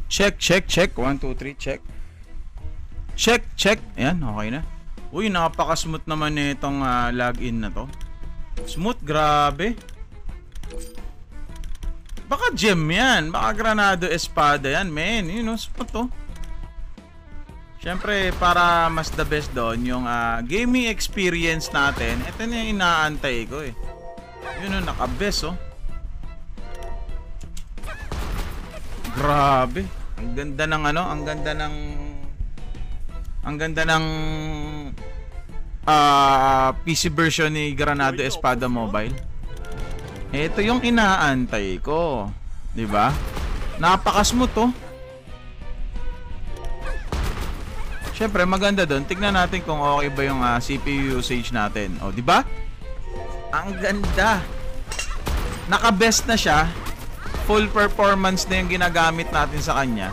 Check, check, check. 1, 2, 3, check. Check, check. Ayan, okay na. Uy, napaka-smooth naman nitong login na to. Smooth, grabe. Baka gem yan. Baka Granado Espada yan, men. You know, smooth to. Siyempre, para mas the best doon, yung gaming experience natin, ito na yung inaantay ko eh. Yun o, naka-best oh. Grabe. Ang ganda ng ano, ang ganda ng PC version ni Granado Espada Mobile. Ito yung inaantay ko, 'di ba? Napaka-smooth to. Siyempre maganda doon. Tignan natin kung okay ba yung CPU usage natin. Oh, 'di ba? Ang ganda. Naka-best na siya. Full performance na yung ginagamit natin sa kanya.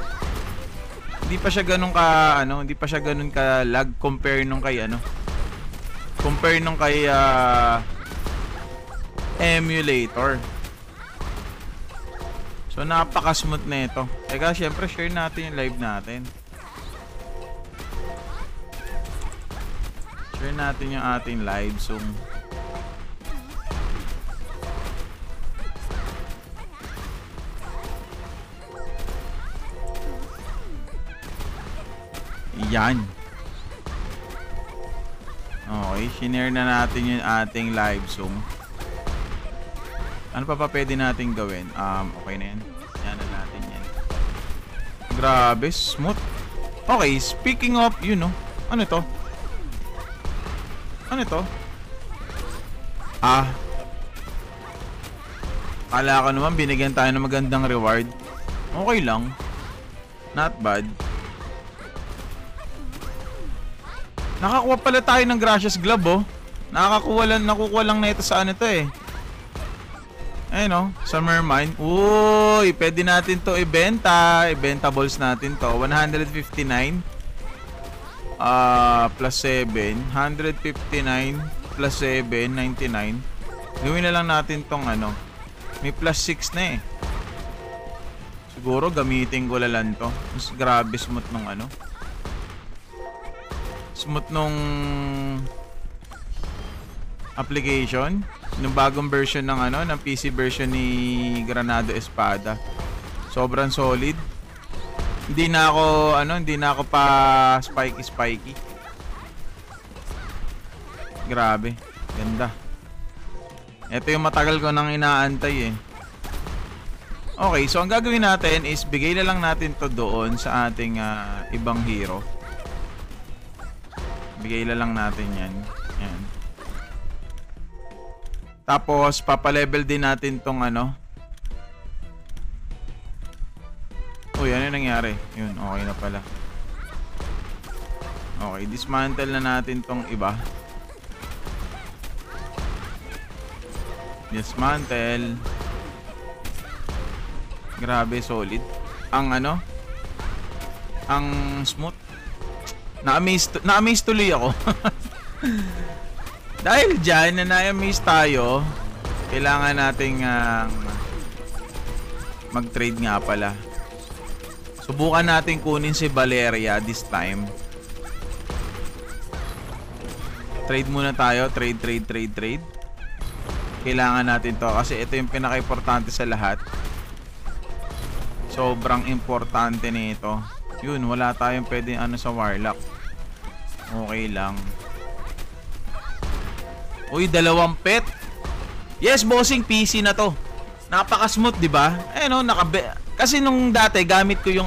Hindi pa siya ganun ka hindi pa siya ganun ka lag compare nung kay compare nung kay emulator. So napaka-smooth na ito. Teka, syempre share natin yung live natin. Share natin yung ating live Zoom. Yan. Okay, shinare na natin yung ating live Zoom. Ano pa pwede natin gawin? Okay na yan. Yan na natin yan. Grabe, smooth. Okay, speaking of, ano to? Ano to? Kala ko naman binigyan tayo ng magandang reward. Okay lang. Not bad. Nakakuha pala tayo ng Gracious Glove oh. Nakukuha lang na ito sa ano to eh. Ayun oh, Summer Mine. Uy, pwede natin to ibenta. Ibentables natin to. 159 plus 7. 159 plus 7, 99. Gawin na lang natin tong may plus 6 na eh. Siguro gamitin ko lang to. Mas grabe smooth nung smooth nung application, yung bagong version ng ng PC version ni Granado Espada. Sobrang solid. Hindi na ako pa spiky. Grabe, ganda. Ito yung matagal ko nang inaantay eh. Okay, so ang gagawin natin is bigay na lang natin to doon sa ating ibang hero. Bigay na lang natin yan. Yan. Tapos, papalevel din natin tong Uy, ano yung nangyari? Yun, okay na pala. Okay, dismantle na natin tong iba. Dismantle. Grabe, solid. Ang smooth. Na-amaze tuloy ako. Dahil dyan, na-amaze tayo, kailangan nating mag-trade nga pala. Subukan natin kunin si Valeria this time. Trade muna tayo. Trade. Kailangan natin to kasi ito yung pinaka-importante sa lahat. Sobrang importante nito. Yun, wala tayong pwedeng sa Warlock. Okay lang. Uy, 2 pet. Yes, bossing PC na to. Napaka-smooth, 'di ba? Kasi nung dati gamit ko yung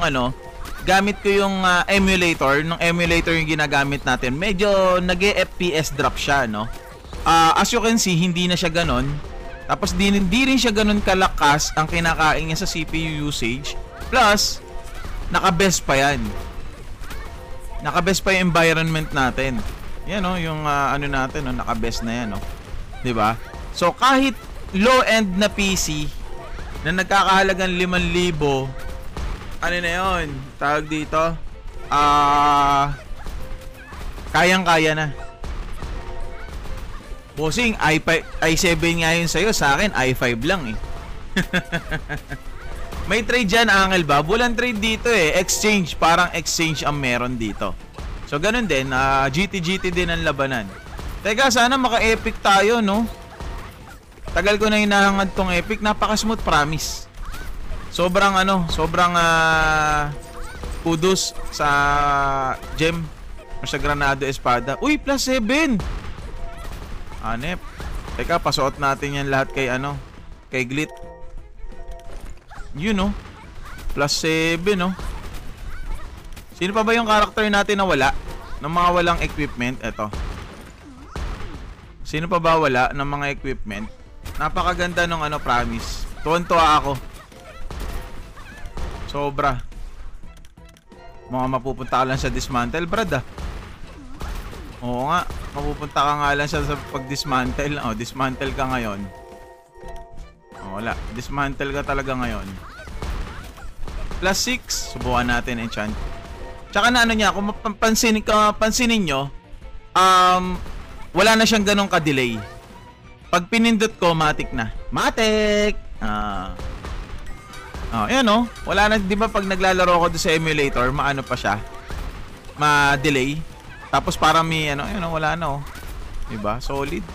emulator, nung emulator yung ginagamit natin. Medyo nag-FPS drop siya, no? As you can see, hindi na siya ganon. Tapos hindi rin siya ganon kalakas ang kinakain niya sa CPU usage. Plus, naka-best pa yan. Naka-best pa yung environment natin. Yan yung natin, naka-best na yan, 'Di ba? So kahit low-end na PC na nagkakahalagang 5,000, na 'yon? Tawag dito, kayang-kaya na. Bossing, i7 nga yun sa'yo, sa akin i5 lang eh. May trade dyan, Angel ba? Walang trade dito eh. Exchange. Parang exchange ang meron dito. So, ganun din. GT din ang labanan. Teka, sana maka-epic tayo, no? Tagal ko na hinahangad tong epic. Napaka-smooth, promise. Sobrang kudos sa gem o sa Granado Espada. Uy, plus 7! Hanep. Teka, pasuot natin yan lahat kay Glit. Yun, no? Plus 7, no? Sino pa ba yung character natin na wala? Ng mga walang equipment? Eto. Sino pa ba wala ng mga equipment? Napakaganda nung promise. Tuwan-tuwa ako. Sobra. Mga mapupunta ka lang sa dismantle, brad, ah. Oo nga. Mapupunta ka nga lang sa pag-dismantle. Oh, dismantle ka ngayon. Oh, wala. Dismantle ka talaga ngayon. Plus 6. Subukan natin enchant. Tsaka na niya, kung pansinin nyo, wala na siyang ganong ka-delay. Pag pinindot ko, matik na. Matik! Ayan o. Wala na, di ba pag naglalaro ko doon sa emulator, maano pa siya? Ma-delay. Tapos parang may wala na o. Diba? Solid.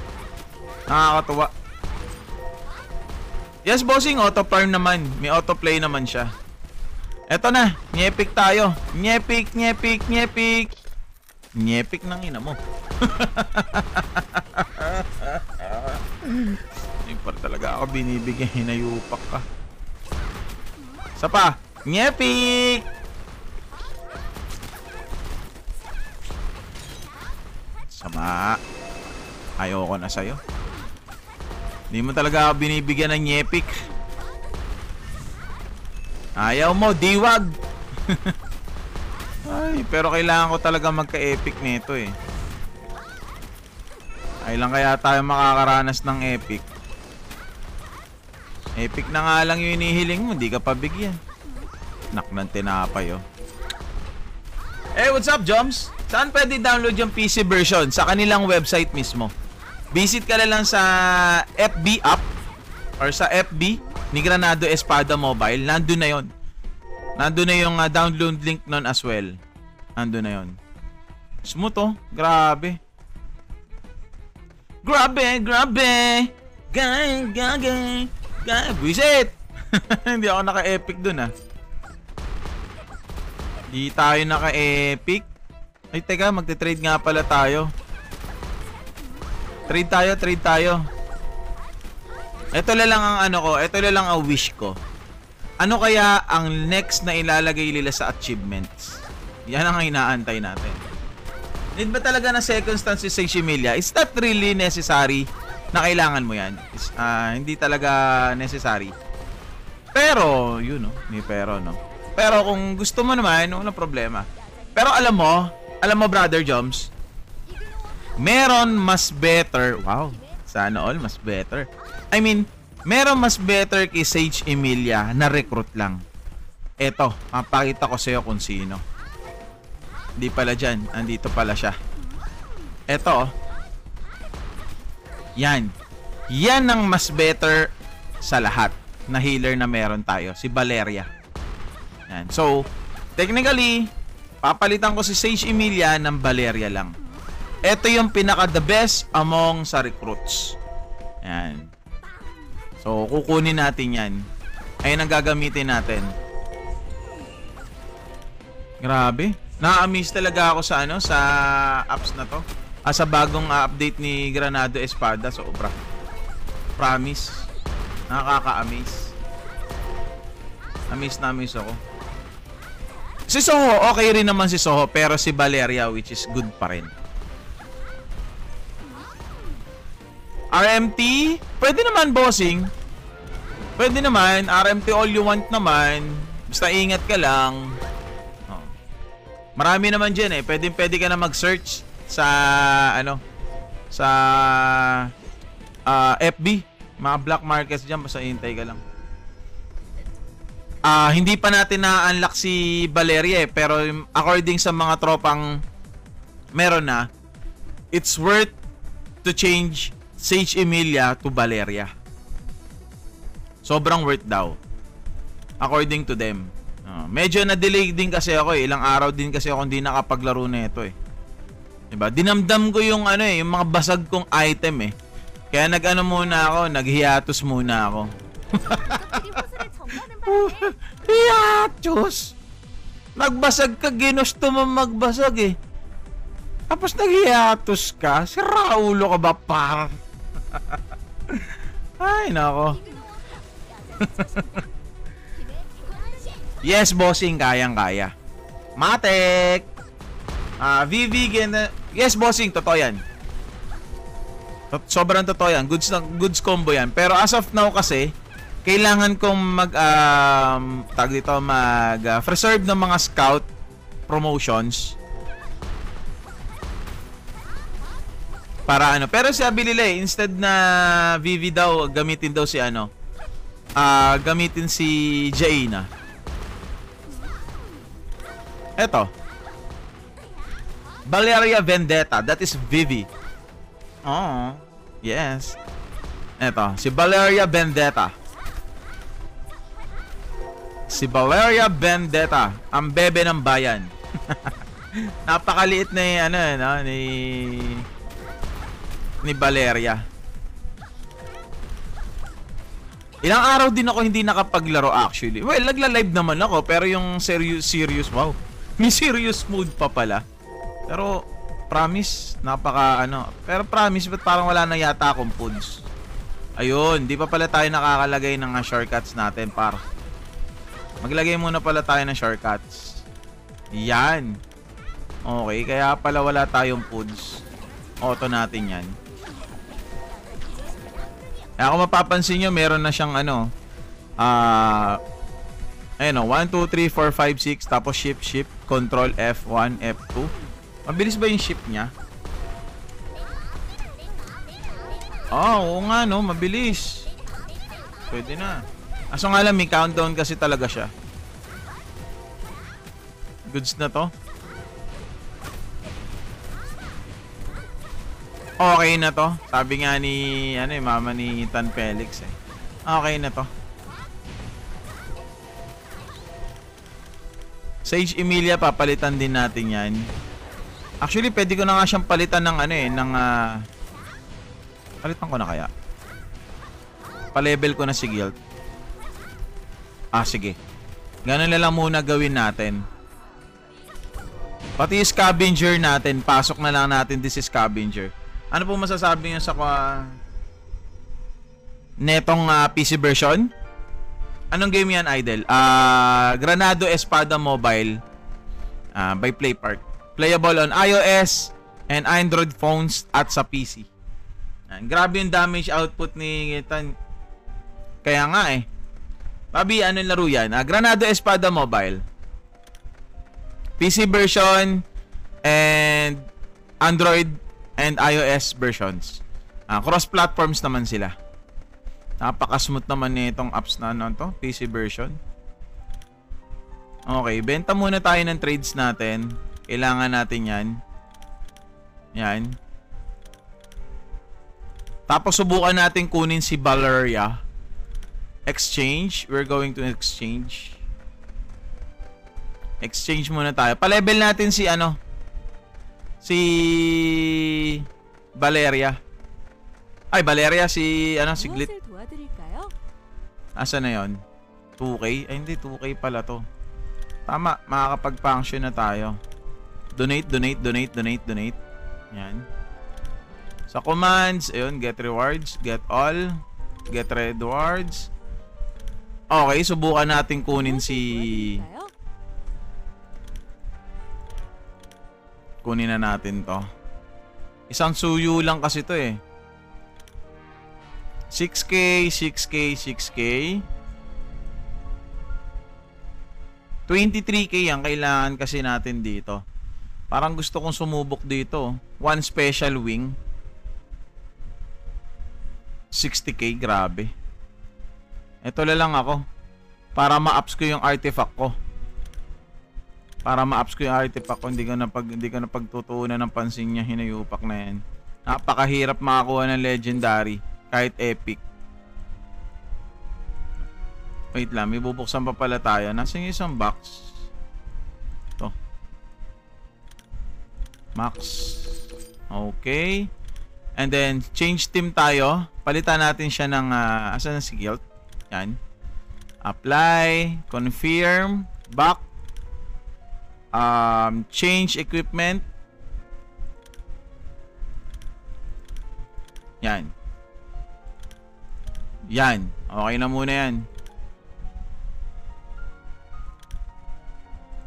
Nakakatuwa. Yes, bossing, auto-farm naman. May auto-play naman siya. Eto na, nyepik tayo. Nyepik. Nyepik ng ina mo. Hindi pa talaga ako binibigyan, hinayupak ka. Isa pa, nyepik! Sama. Ayoko na sa'yo. Hindi mo talaga ako binibigyan ng nyepik. Ayaw mo, diwag! Ay, pero kailangan ko talaga magka-epic nito eh. Ay lang kaya tayo makakaranas ng epic. Epic na nga lang yung inihiling mo, hindi ka pabigyan. Nak ng tinapay, oh. Hey, what's up, Joms? Saan pwede download yung PC version? Sa kanilang website mismo. Visit ka na lang sa FB app or sa FB ni Granado Espada Mobile. Nandun na yon. Nandun na yung download link nun as well. Nandun na yon. Smooth, oh. Grabe. Grabe. Gay. Buisit! Hindi ako naka-epic dun, ah. Di tayo naka-epic. Ay, teka, magte-trade nga pala tayo. Trade tayo. Ito lang ang ito lang ang wish ko. Ano kaya ang next na ilalagay nila sa achievements? Yan ang inaantay natin. Need ba talaga na second stance si Sage Emilia? Is that really necessary na kailangan mo yan? Hindi talaga necessary. Pero, yun, no? May pero, no? Pero kung gusto mo naman, walang problema. Pero alam mo, Brother Joms, meron mas better. Wow, sana all mas better. I mean, meron mas better kay Sage Emilia na recruit lang. Eto, mapakita ko sa'yo kung sino. Hindi pala dyan, andito pala siya. Eto, oh. Yan ang mas better sa lahat na healer na meron tayo, si Valeria. Yan. So, technically, papalitan ko si Sage Emilia ng Valeria lang. Ito yung pinaka the best among sa recruits. Yan. So, kukunin natin yan. Ayun ang gagamitin natin. Grabe. Na-amaze talaga ako sa sa apps na to. Sa bagong update ni Granado Espada, sobra. Promise. Nakaka-amaze. Amaze ako. Si Soho, okay rin naman si Soho, pero si Valeria, which is good pa rin. RMT, pwede naman, bossing. Pwede naman, RMT all you want naman. Basta ingat ka lang. Marami naman dyan eh. Pwede ka na mag-search sa sa FB. Mga black markets dyan. Basta hintay ka lang. Hindi pa natin na-unlock si Valeria eh. Pero according sa mga tropang meron na, it's worth to change Sage Emilia to Valeria. Sobrang worth daw. according to them. Medyo na-delay din kasi ako eh. Ilang araw din kasi ako hindi nakapaglaro na ito eh. Diba? Dinamdam ko yung ano eh, yung mga basag kong item eh. Kaya nag-ano muna ako, nag-hiatus muna ako. Hiatus! Nagbasag ka, ginusto mo magbasag eh. Tapos nag-hiatus ka, si Raulo ka ba par? Ay, nako. Yes, bossing, kayang-kaya. Matek! VV, yes, bossing, totoo yan. Sobrang totoo yan. Goods combo yan. Pero as of now kasi, kailangan kong preserve ng mga scout promotions. Para ano. Pero sabi nila eh, instead na VV daw, gamitin daw si ano. Gamitin si Jaina. Eto. Valeria Vendetta. That is Vivi. Oh, yes. Eto, si Valeria Vendetta. Si Valeria Vendetta, ang bebe ng bayan. Napakaliit na ni Valeria. Ilang araw din ako hindi nakapaglaro actually. Well, nagla-live naman ako pero yung serious, wow. May serious mode pa pala. Pero promise, pero promise, ba't parang wala na yata akong foods? Ayun, di pa pala tayo nakakalagay ng shortcuts natin, par. Maglagay muna pala tayo ng shortcuts. Yan. Okay, kaya pala wala tayong foods. Auto natin yan. Kaya kung mapapansin nyo, meron na siyang ayun o, 1, 2, 3, 4, 5, 6, tapos shift, control F1, F2. Mabilis ba yung shift niya? Oo nga no, mabilis. Pwede na. Aso nga lang, may countdown kasi talaga siya. Goods na to. Okay na to. Sabi nga ni, mama ni Tan Felix eh. Okay na to. Sage Emilia, papalitan din natin yan. Actually, pwede ko na nga siyang palitan ng palitan ko na kaya. Pa-level ko na si Guild. Sige. Ganun na lang muna gawin natin. Pati yung scavenger natin, pasok na lang natin this scavenger. Ano po masasabi niyo sa netong PC version? Anong game yan, Idol? Granado Espada Mobile by PlayPark. Playable on iOS and Android phones at sa PC. Grabe yung damage output ni Tan. Kaya nga eh. Pabi, anong laro yan? Granado Espada Mobile. PC version and Android and iOS versions. Cross-platforms naman sila. Napaka-smooth naman nitong apps na to, PC version. Okay, benta muna tayo ng trades natin. Kailangan natin yan. Yan. Tapos subukan natin kunin si Valeria. Exchange. We're going to exchange. Exchange muna tayo. Pa-level natin si si Valeria. Ay, Valeria, si Glit. Asa na yon? 2K? Ay, hindi. 2K pala to. Tama. Makakapag-function na tayo. Donate. Yan. Sa commands, ayun, get rewards, get all, get rewards. Okay, subukan natin kunin kunin na natin to. Isang suyu lang kasi to eh. 6K, 23K ang kailangan kasi natin dito. Parang gusto kong sumubok dito. One special wing. 60K, grabe. Ito lang ako. Para ma-ups ko yung artifact ko. Hindi ko na pagtutuunan ng pansin niya, hinayupak na yan. Napakahirap makakuha ng legendary kahit epic. Wait lang, may bubuksan pa pala tayo. Nasaan yung isang box? Ito. Max. Okay. And then, change team tayo. Palitan natin siya ng, asan na si Guild? Yan. Apply. Confirm. Back. Change equipment. Yan. Yan. Okay na muna yan.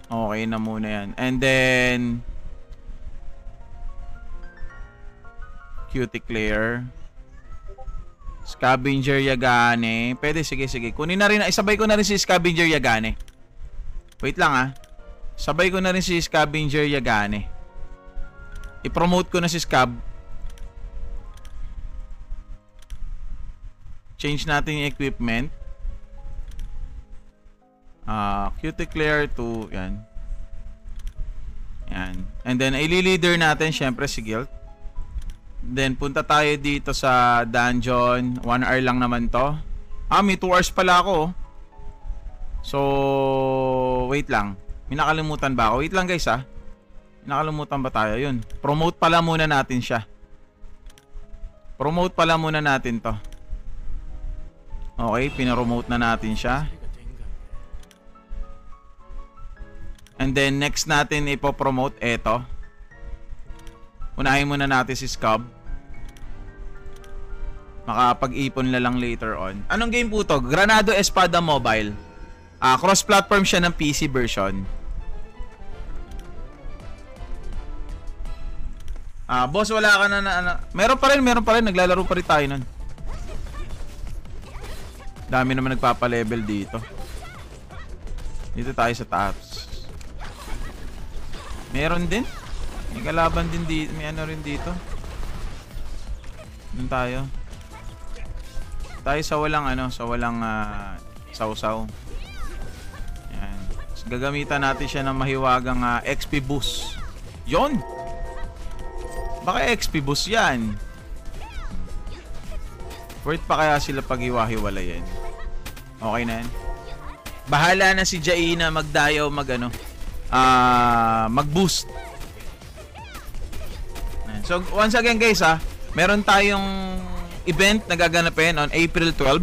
Okay na muna yan. And then, Cuticlear. Scavenger Yagane. Pwede, sige. Kunin na rin, isabay ko na rin si Scavenger Yagane. Wait lang Sabay ko na rin si Scavenger Yagane. I-promote ko na si Scab. Change natin yung equipment. Cuticlear to, yan. Yan. And then, ili-leader natin, syempre, si Guild. Then, punta tayo dito sa dungeon. 1 hour lang naman to. May 2 hours pala ako. So, wait lang. May nakalimutan ba ako? Wait lang guys May nakalimutan ba tayo? Yun. Promote pala muna natin siya. Promote pala muna natin to. Okay, pinaromote na natin siya. And then, next natin ipopromote eto. Unahin muna natin si Scab. Makapag-ipon na lang later on. Anong game po to? Granado Espada Mobile. Cross-platform siya ng PC version. Boss, wala ka na meron pa rin. Naglalaro pa rin tayo nun. Dami naman nagpapa-level dito. Dito tayo sa taps. Meron din. May kalaban din dito. May ano rin dito. Doon tayo. Tayo sa walang sausaw. Yan. So, gagamitan natin siya ng mahiwagang XP boost. Yon. Baka XP boost yan. Worth pa kaya sila pag-hiwa-hiwalayan? Okay na yan. Bahala na si Jaina magdayaw mag-boost. So once again guys meron tayong event na gaganapin on April 13,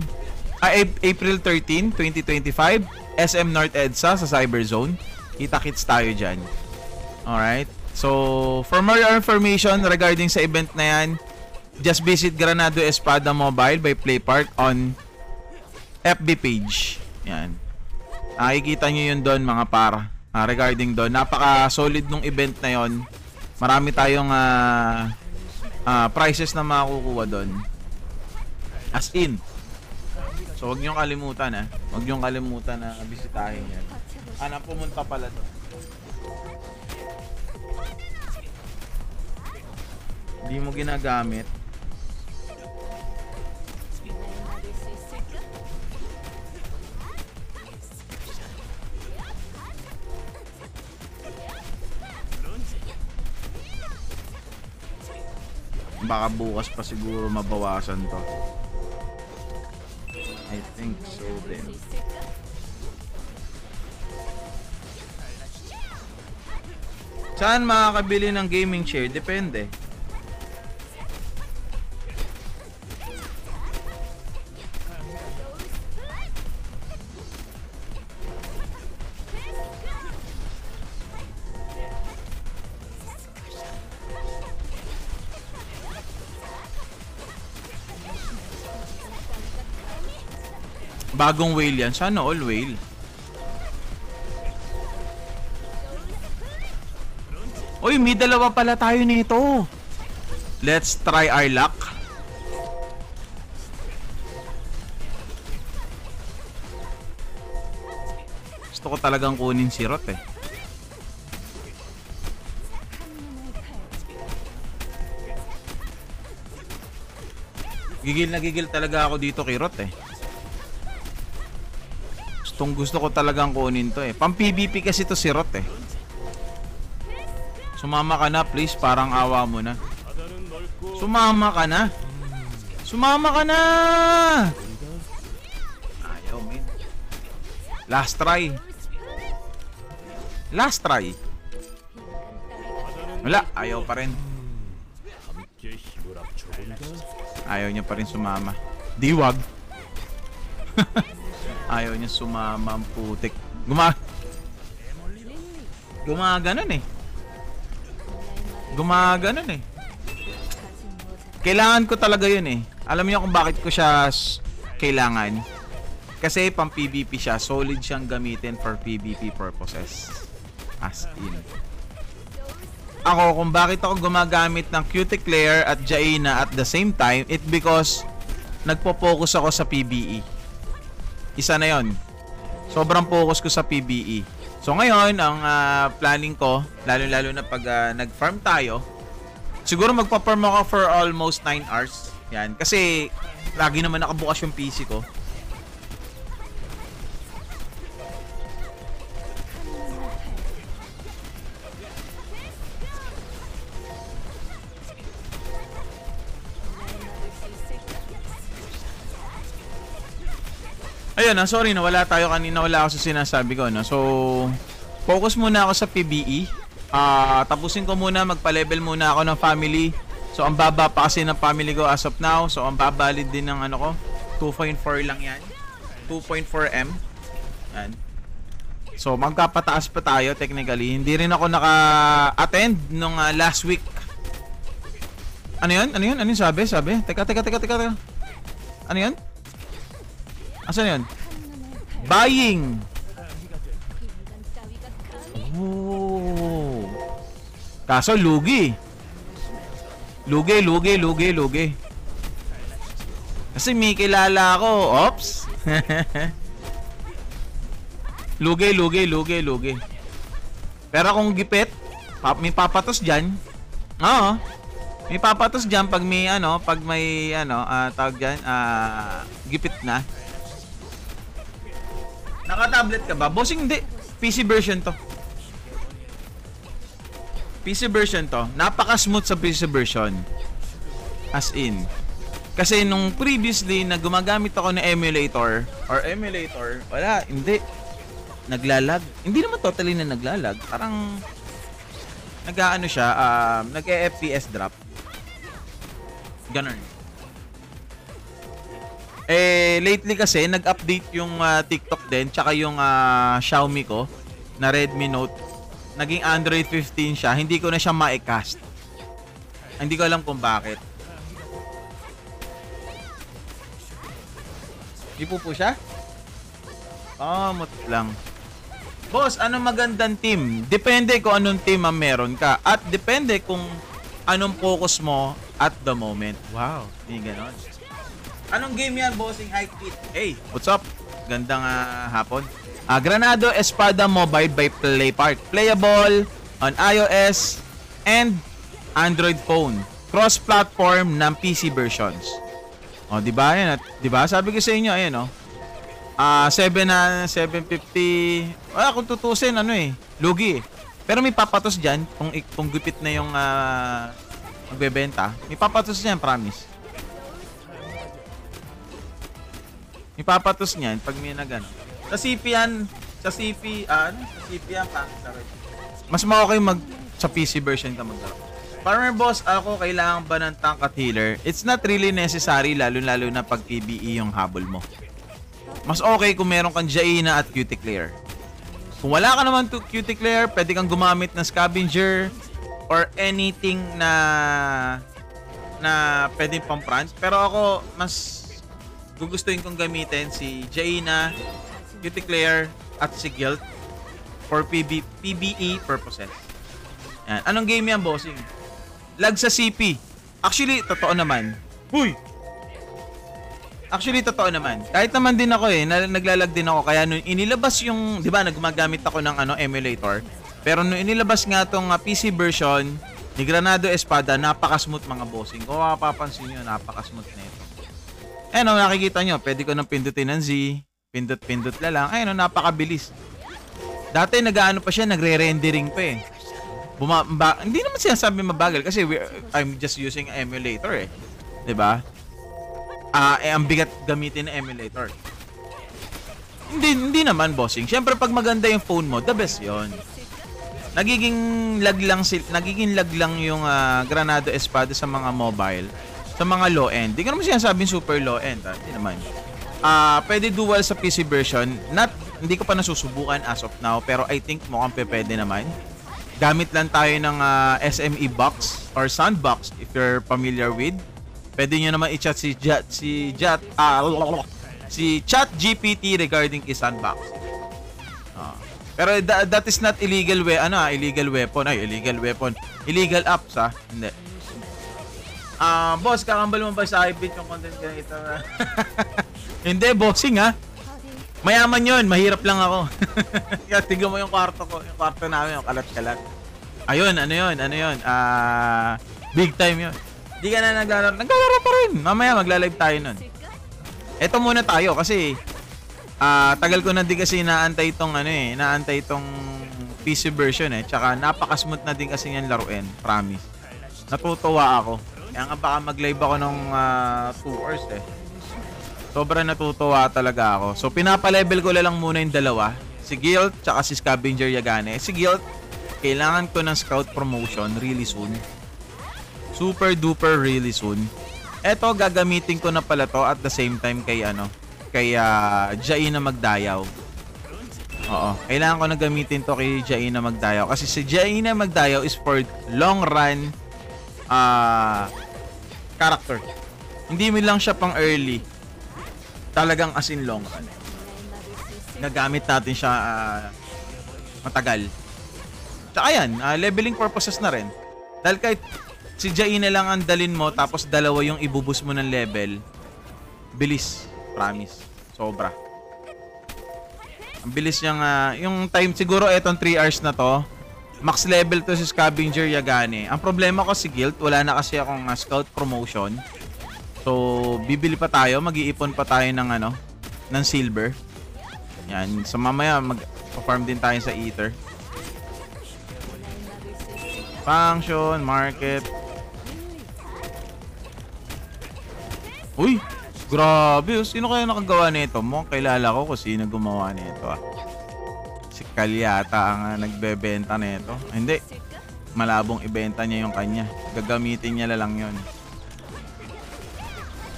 2025, SM North EDSA sa Cyberzone. Kita-kits tayo dyan. Alright. So for more information regarding sa event na yan, just visit Granado Espada Mobile by Playpark on FB page. Yan. Nakikita nyo yun doon mga para. Regarding doon, napaka-solid nung event na yon. Marami tayong prizes na makukuha doon. As in. So, huwag niyong kalimutan Huwag niyong kalimutan na bisitahin yan. Pumunta pala doon. Hindi mo ginagamit. Baka bukas pa siguro mabawasan to. I think so din. Saan makakabili ng gaming chair? Depende. Bagong whale yan. Sana all whale. Uy, may dalawa pala tayo nito. Let's try our luck. Gusto ko talagang kunin si Rot Gigil na gigil talaga ako dito kay Rot Gusto ko talagang kunin to Pang PvP kasi to si Rot Sumama ka na please, parang awa mo na. Sumama ka na. Sumama ka na. Ayaw men. Last try. Last try. Wala, ayaw pa rin. Ayaw niya pa rin sumama. Di wag. Ayaw niya sumama ang putik. Gumaganon eh. Gumaganon eh. Kailangan ko talaga yun eh. Alam niyo kung bakit ko siya kailangan? Kasi pang PvP siya. Solid siyang gamitin for PvP purposes. As in. Ako, kung bakit ako gumagamit ng Cuticlear at Jaina at the same time, it because nagpo-focus ako sa PvE. Isa na yon. Sobrang focus ko sa PvE. So ngayon, ang planning ko, lalo-lalo na pag nag-farm tayo, siguro magpa-farm ako for almost 9 hours. Yan. Kasi lagi naman nakabukas yung PC ko. Ayun na, sorry nawala tayo kanina, wala ako sa sinasabi ko, no? So, focus muna ako sa PvE. Tapusin ko muna, magpa-level muna ako ng family. So, ang baba pa kasi ng family ko as of now. So, ang babalid din ng ano ko, 2.4 lang yan. 2.4M. Yan. So, magkapataas pa tayo technically. Hindi rin ako naka-attend nung last week. Ano yun? Ano yun? Ano yun sabi? Teka. Ano yun? Asan yun? Buying! Oh. Kaso lugi. Lugi. Kasi may kilala ako. Ops. Lugi. Pero kung gipit, may papatos dyan. Oo. May papatos dyan pag may tawag dyan, gipit na. Naka-tablet ka ba? Bossing, hindi. PC version to. Napaka-smooth sa PC version. As in. Kasi nung previously na gumagamit ako ng emulator, wala, hindi. Naglalag. Hindi naman totally na naglalag. Parang nag-aano siya, nag-FPS drop. Ganun. Lately kasi nag-update yung TikTok din, tsaka yung Xiaomi ko na Redmi Note. Naging Android 15 siya. Hindi ko na siya ma-cast. Hindi ko alam kung bakit. Di po siya? Mut lang. Boss, anong magandang team? Depende kung anong team ang meron ka. At depende kung anong focus mo at the moment. Wow, hindi ganon. Anong game yan, bossing high kit? Hey, what's up? Gandang hapon. Granado Espada Mobile by PlayPark. Playable on iOS and Android phone. Cross-platform ng PC versions. O, di ba? Yan, di ba? Sabi ko sa inyo, ayan, oh. 750. Wala, kung tutusin, lugi eh. Pero may papatos dyan, kung gupit na yung magbebenta, may papatos dyan, promise. May papatos niyan pag may nagano. Sa CP yan, mas okay sa PC version ka maglaro. Farmer boss, ako kailangan ba ng tank at healer? It's not really necessary, lalo na pag PvE yung habol mo. Mas okay kung meron kang Jaina at Cuticlear. Kung wala ka naman to Cuticlear, pwede kang gumamit ng Scavenger or anything na pwede pang front. Pero ako, mas gugustuhin kong gamitin si Jaina, Cuticlear, at si Guild for PvE purposes. Yan. Anong game yan, bossing? Lag sa CP. Actually, totoo naman. Kahit naman din ako naglalag din ako. Kaya nung inilabas yung, di ba, nagmagamit ako ng emulator. Pero nung inilabas nga tong PC version ni Granado Espada, napaka-smooth mga bossing. Kung mapapansin nyo, napaka-smooth na ito. Nakikita nyo, pwede ko nang pindutin ng Z. Pindot lang. Napakabilis. Dati nag-aano pa siya, nagre-rendering pa eh. Hindi naman sinasabi mabagal kasi I'm just using emulator eh. 'Di ba? Ang bigat gamitin ng emulator. Hindi naman, bossing. Siyempre, pag maganda yung phone mo, the best yon. Nagiging lag lang yung Granado Espada sa mga mobile, sa mga low end. Di ko naman sinasabing super low end, hindi naman. Pwede dual sa PC version. Hindi ko pa nasusubukan as of now, pero I think mukhang pwede naman. Gamit lang tayo ng SME box or sandbox if you're familiar with. Pwede nyo naman i-chat si ChatGPT regarding kay sandbox. Pero that is not illegal illegal weapon. Illegal apps Hindi. Boss, kakambal mo ba sa Hypebit yung content creator? Hindi, bossing Mayaman yun, mahirap lang ako. Kaya tignan mo yung kwarto ko, yung kwarto namin, yung kalat-kalat. Ayun, ano yun? Big time yun. Di ka na naglalaro pa rin. Mamaya magla-live tayo nun. Eto muna tayo kasi tagal ko na din kasi naantay itong PC version Tsaka napaka-smooth na din kasi yan laruin, promise. Natutuwa ako. Kaya nga baka mag-live ako ng 2 hours Sobrang natutuwa talaga ako. So, pinapa-level ko lang muna yung dalawa. Si Guild, tsaka si Scavenger Yagane. Si Guild, kailangan ko ng Scout promotion really soon. Super duper really soon. Eto, gagamitin ko na pala to at the same time kay Jaina Magdayaw. Oo, kailangan ko na gamitin to kay Jaina Magdayaw. Kasi si Jaina Magdayaw is for long run character. Hindi mo lang siya pang early. Talagang as in long run. Nagamit natin siya matagal. Tsaka yan, leveling purposes na rin. Dahil kahit si Jaina lang ang dalin mo tapos dalawa yung ibubus mo ng level, bilis. Promise. Sobra. Ang bilis niyang, yung time siguro etong 3 hours na to, max level to si Scavenger Yagane. Ang problema ko si Guild, wala na kasi akong scout promotion. So, bibili pa tayo, mag-iipon pa tayo ng silver. Yan, so mamaya mag-farm din tayo sa Ether. Function, market. Uy, grabe. Sino kaya nakagawa nito? Mukhang kilala ko kung sino gumawa nito Si Kal yata ang nagbebenta nito. Hindi. Malabong ibenta niya yung kanya. Gagamitin niya lang yun.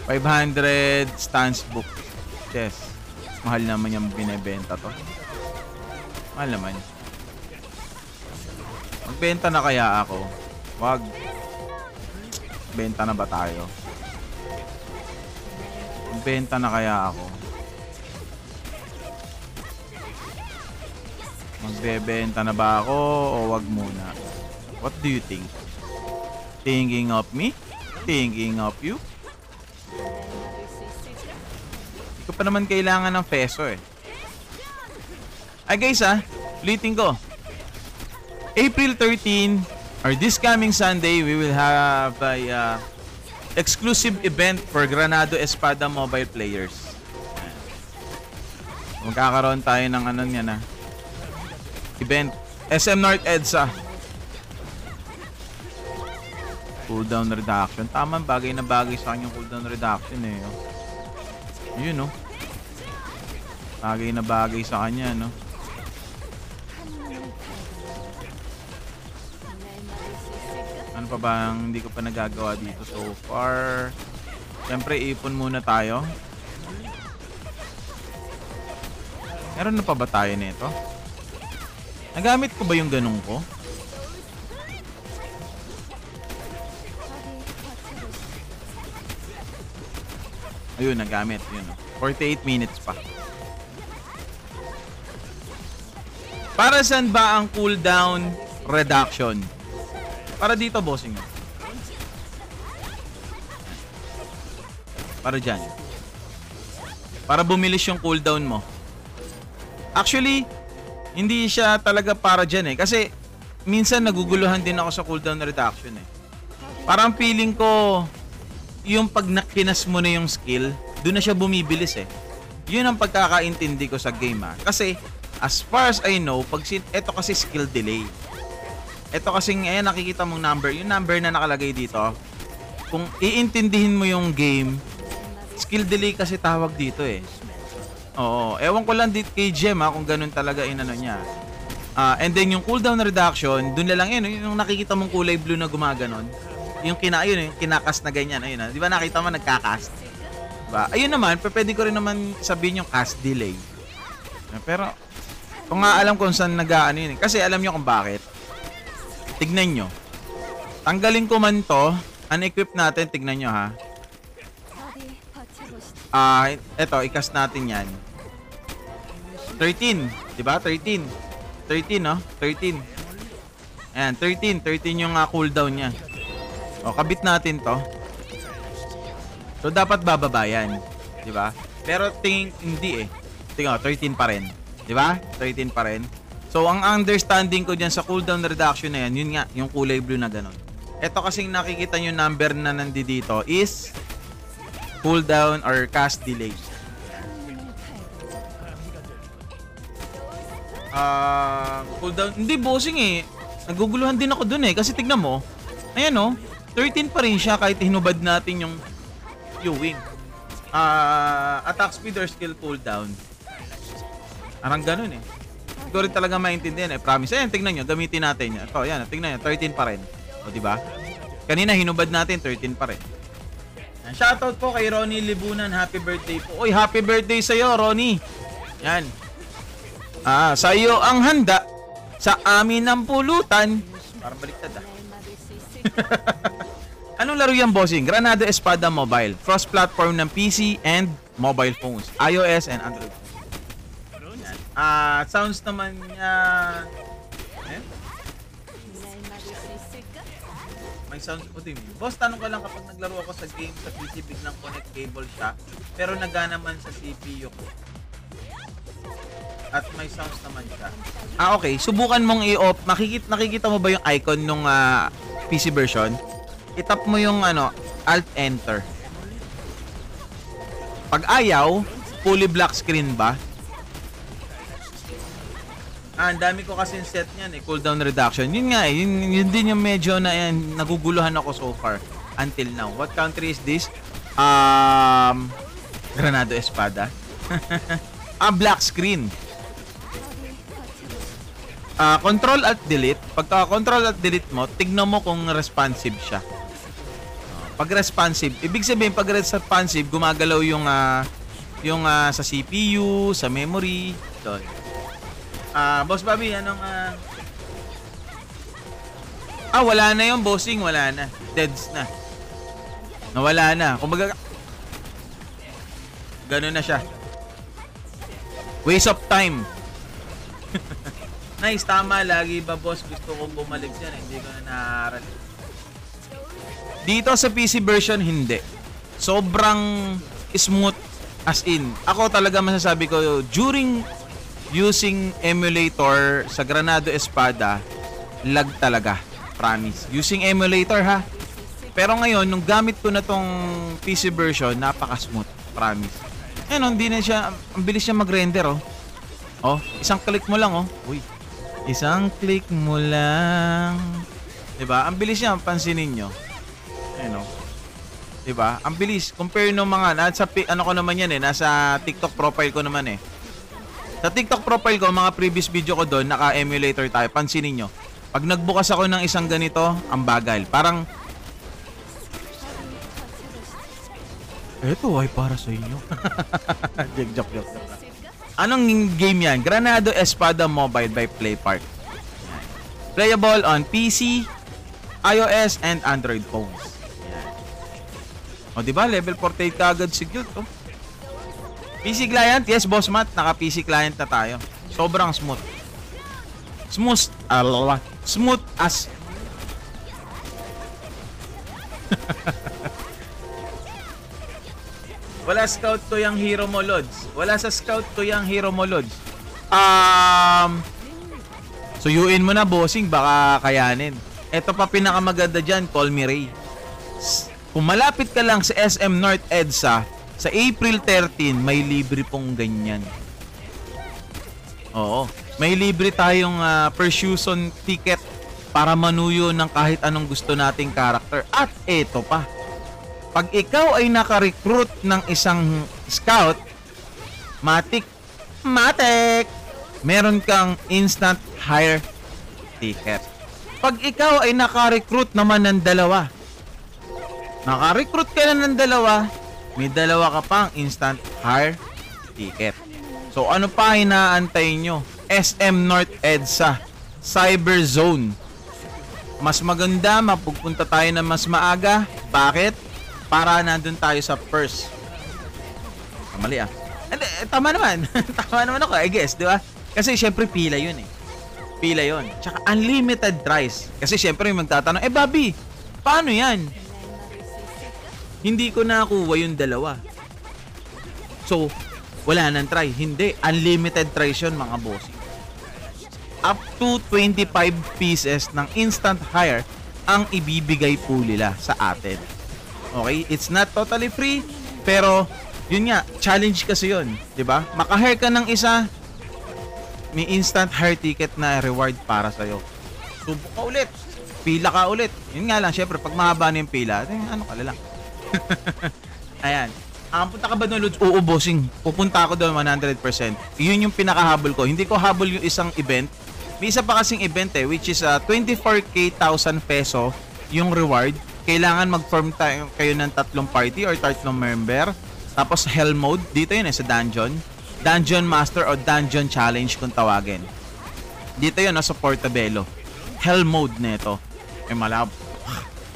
500 stance book. Yes. Mahal naman yung binebenta to. Mahal naman. Magbenta na kaya ako? Wag. Benta na ba tayo? Magbenta na kaya ako? Magbebenta na ba ako o wag muna? What do you think? Thinking of me? Thinking of you? Hindi ko pa naman kailangan ng peso Ay guys ulitin ko. April 13 or this coming Sunday, we will have a exclusive event for Granado Espada mobile players. Magkakaroon tayo ng event. SM North EDSA. Cooldown reduction. Tama, bagay na bagay sa kanyang cooldown reduction Yun bagay na bagay sa kanya Ano pa ba ang hindi ko pa nagagawa dito so far? Siyempre, ipon muna tayo. Meron na pa ba tayo nito? Nagamit ko ba yung ganun ko? Ayun, nagamit. Yun. 48 minutes pa. Para saan ba ang cooldown reduction? Para dito, bossing. Para dyan. Para bumilis yung cooldown mo. Actually, hindi siya talaga para dyan Kasi, minsan naguguluhan din ako sa cooldown reduction Parang feeling ko, yung pag nakinas mo na yung skill, doon na siya bumibilis Yun ang pagkakaintindi ko sa game Kasi, as far as I know, ito kasi skill delay. Ito kasing, nakikita mong number. Yung number na nakalagay dito, kung iintindihin mo yung game, skill delay kasi tawag dito Oo, ewan ko lang dit kay Gem ha, kung ganun talaga inano niya. And then yung cooldown reduction, dun na lang yun, yung nakikita mong kulay blue na gumaganon. Yung yung kinakast na ganyan, ayun na. Di ba nakita mo nagkakast? Diba? Ayun naman, pwede ko rin naman sabihin yung cast delay. Pero, kung nga alam kung saan nag-ano yun. Kasi alam nyo kung bakit. Tignan nyo. Tanggalin ko man to, unequip natin, tignan nyo ha. Eto, i-cast natin yan. 13, di ba? 13, no? 13. Ayan, 13 yung cooldown niya. O, kabit natin to. So, dapat bababa yan. Di ba? Pero hindi eh. Tingnan, 13 pa rin. Di ba? 13 pa rin. So, ang understanding ko dyan sa cooldown reduction na yan, yun nga, yung kulay blue na ganun. Ito kasing nakikita nyo number na nandito is cooldown or cast delay. Cooldown, hindi bossing eh. Naguguluhan din ako dun eh. Kasi tignan mo, ayan oh, 13 pa rin siya kahit hinubad natin yung queuing. Attack speed or skill cooldown. Parang ganun eh. Hindi ko rin talaga maintindihan eh. Promise. Ayan, tignan nyo. Gamitin natin. Ito, ayan. Tignan nyo. 13 pa rin. O, diba? Kanina, hinubad natin. 13 pa rin. Shoutout po kay Ronnie Libunan. Happy birthday po. Uy, happy birthday sa'yo, Ronnie. Yan. Sa'yo ang handa sa amin ng pulutan. Parang baliktad ah. Anong laro yan, bossing? Granado Espada Mobile. Cross-platform ng PC and mobile phones. iOS and Android. Sounds naman niya... May sounds po din. Boss, tanong ko lang kapag naglaro ako sa game sa PC, biglang connect cable siya. Pero nagana man sa CPU ko. At may sounds naman siya. Okay. Subukan mong i-off. Nakikita mo ba yung icon nung PC version? I-tap mo yung Alt-Enter. Pag ayaw, fully black screen ba? Ang dami ko kasi set niyan eh, cooldown reduction. Yun nga eh, yun din yung medyo na naguguluhan ako so far until now. What country is this? Granado Espada. Black screen. Control Alt Delete. Pagka Control Alt Delete mo, tignan mo kung responsive siya. Pag responsive, ibig sabihin pag responsive, gumagalaw yung sa CPU, sa memory, doon. Boss Bobby, anong wala na yung bossing, wala na. Deads na. Nawala na. Kumbaga gano'n na siya. Waste of time. Nice, tama lagi ba boss? Gusto kong bumalik dyan, hindi ko na naaral. Dito sa PC version, hindi. Sobrang smooth as in. Ako talaga masasabi ko, during using emulator sa Granado Espada, lag talaga. Promise. Using emulator ha. Pero ngayon, nung gamit ko na tong PC version, napaka-smooth. Promise. Ayun, hindi na siya, ang bilis siya mag-render oh. Oh, isang click mo lang oh. Uy. Isang click mo lang. 'Di ba? Ang bilis niya, pansinin niyo. Ayun oh. 'Di ba? Ang bilis compare nung mga nasa ko naman yan eh, nasa TikTok profile ko naman eh. Sa TikTok profile ko, mga previous video ko doon, naka-emulator tayo. Pansinin nyo. Pag nagbukas ako ng isang ganito, ang bagal. Parang, eto ay para sa inyo. Joke. Anong game yan? Granado Espada Mobile by PlayPark. Playable on PC, iOS, and Android phones. O diba? Level 48 ka agad secure to. PC client? Yes, Boss Matt. Naka-PC client na tayo. Sobrang smooth. Smooth as... Wala scout ko yung hero mo, Lods. Wala sa scout ko yung hero mo, Lods. Suyuin mo na, bossing. Baka kayanin. Ito pa pinakamaganda dyan. Call me Ray. Kung malapit ka lang sa SM North EDSA, sa April 13, may libre pong ganyan. Oo. May libre tayong persuasion ticket para manuyo ng kahit anong gusto nating character. At eto pa. Pag ikaw ay naka-recruit ng isang scout, Matik! Meron kang instant hire ticket. Pag ikaw ay naka-recruit naman ng dalawa, naka-recruit ka na ng dalawa, may dalawa ka pang instant hire ticket. So ano pa inaantay nyo? SM North EDSA, Cyber Zone. Mas maganda, mapupunta tayo na mas maaga. Bakit? Para nandun tayo sa first. Mali ah. Tama naman. Tama naman ako, I guess, di ba? Kasi syempre pila yun eh. Pila yun. Tsaka unlimited tries. Kasi syempre yung magtatanong, Bobby, paano yan? Hindi ko nakuha yung dalawa. So, wala nang try. Hindi. Unlimited tries yun, mga boss. Up to 25 pieces ng instant hire ang ibibigay po nila sa atin. Okay? It's not totally free, pero yun nga, challenge kasi yun. Diba? Maka-hire ka ng isa, may instant hire ticket na reward para sa'yo. Subok ka ulit. Pila ka ulit. Yun nga lang, syempre, pag mahaba na yung pila, ano ka lang. Ayan. Punta ka ba doon, Lods? Oo, bossing. Pupunta ako doon 100%. Yun yung pinakahabol ko. Hindi ko habol yung isang event. May isa pa kasing event which is 24k 1,000 peso yung reward. Kailangan mag-form kayo ng 3 party or 3 member. Tapos hell mode. Dito yun sa dungeon. Dungeon Master o Dungeon Challenge kung tawagin. Dito yun sa Portobello. Hell mode na ito.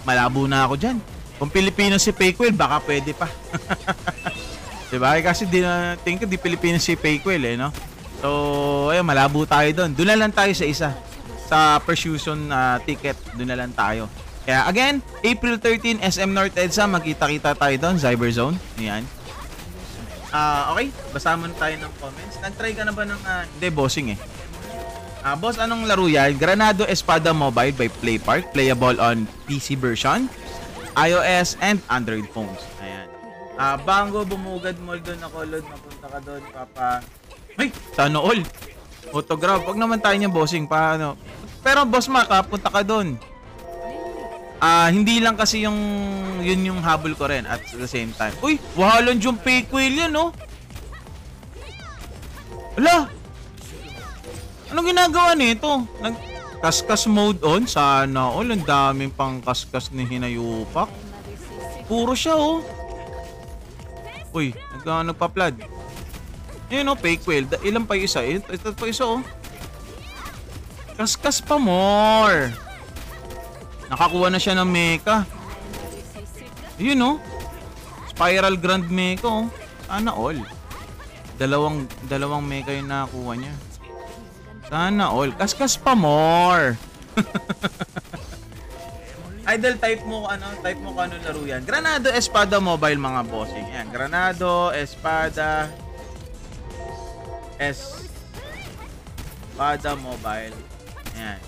Malabo na ako dyan. Kung Pilipino si Payquil, baka pwede pa. Diba? Kasi tingin ko di Pilipino si Payquil no? So, ayun, malabo tayo doon. Doon na lang tayo sa isa. Sa Persuasion ticket, doon na lang tayo. Kaya again, April 13, SM North EDSA, magkita-kita tayo doon, Cyber Zone. Ayan. Okay, basa muna tayo ng comments. Nag-try ka na ba ng, hindi, bossing boss, anong laro yan? Granado Espada Mobile by PlayPark, playable on PC version, iOS, and Android phones. Ayan. Bango, bumugad mo doon ako, Lord, mapunta ka doon, papa. Ay, sana all. Autograph, wag naman tayo niya, bossing, paano? Pero boss Mark, punta ka doon. Hindi lang kasi yun yung habol ko rin at the same time. Uy, wahalan yung Payquil yan, no? Ala! Anong ginagawa nito? Nag-kaskas mode on? Sana all, ang daming pang kaskas ni Hinayupak. Puro siya, oh. Uy, nagpa-flood. Yun, Payquil. Ilan pa yung isa? Ito pa isa, oh. Kaskas pa more. Nakakuha na siya ng mecha. Yun, oh. Spiral Grand Mecha, oh. Sana all. Dalawang mecha yung nakakuha niya. Sana all. Kaskas pa more. Idol, type mo kung ano laro yan. Granado Espada Mobile, mga bossing. Yan, Granado Espada Mobile. Yan.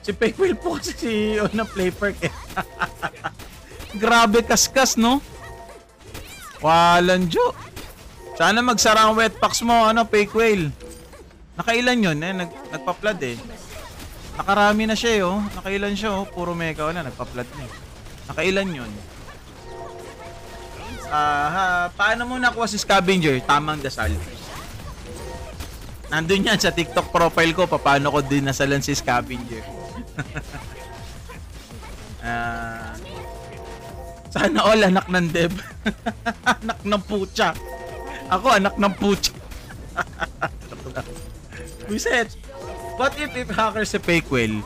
Si Payquil po kasi CEO ng PlayPark Grabe kaskas, no? Walang jo. Sana magsara ang wetpacks mo, Payquil. Nakailan yun, nagpa-flood Nakarami na siya, oh. Nakailan siya, oh. Puro mecha wala, nagpa-flood na Nakailan yun? Paano mo nakuha si Scavenger? Tamang dasal. Nandun yan sa TikTok profile ko, paano ko din nasalan si Scavenger. Sana all anak ng Deb. Anak ng putya. Ako anak ng putya. Wiset. What if hacker si Payquil?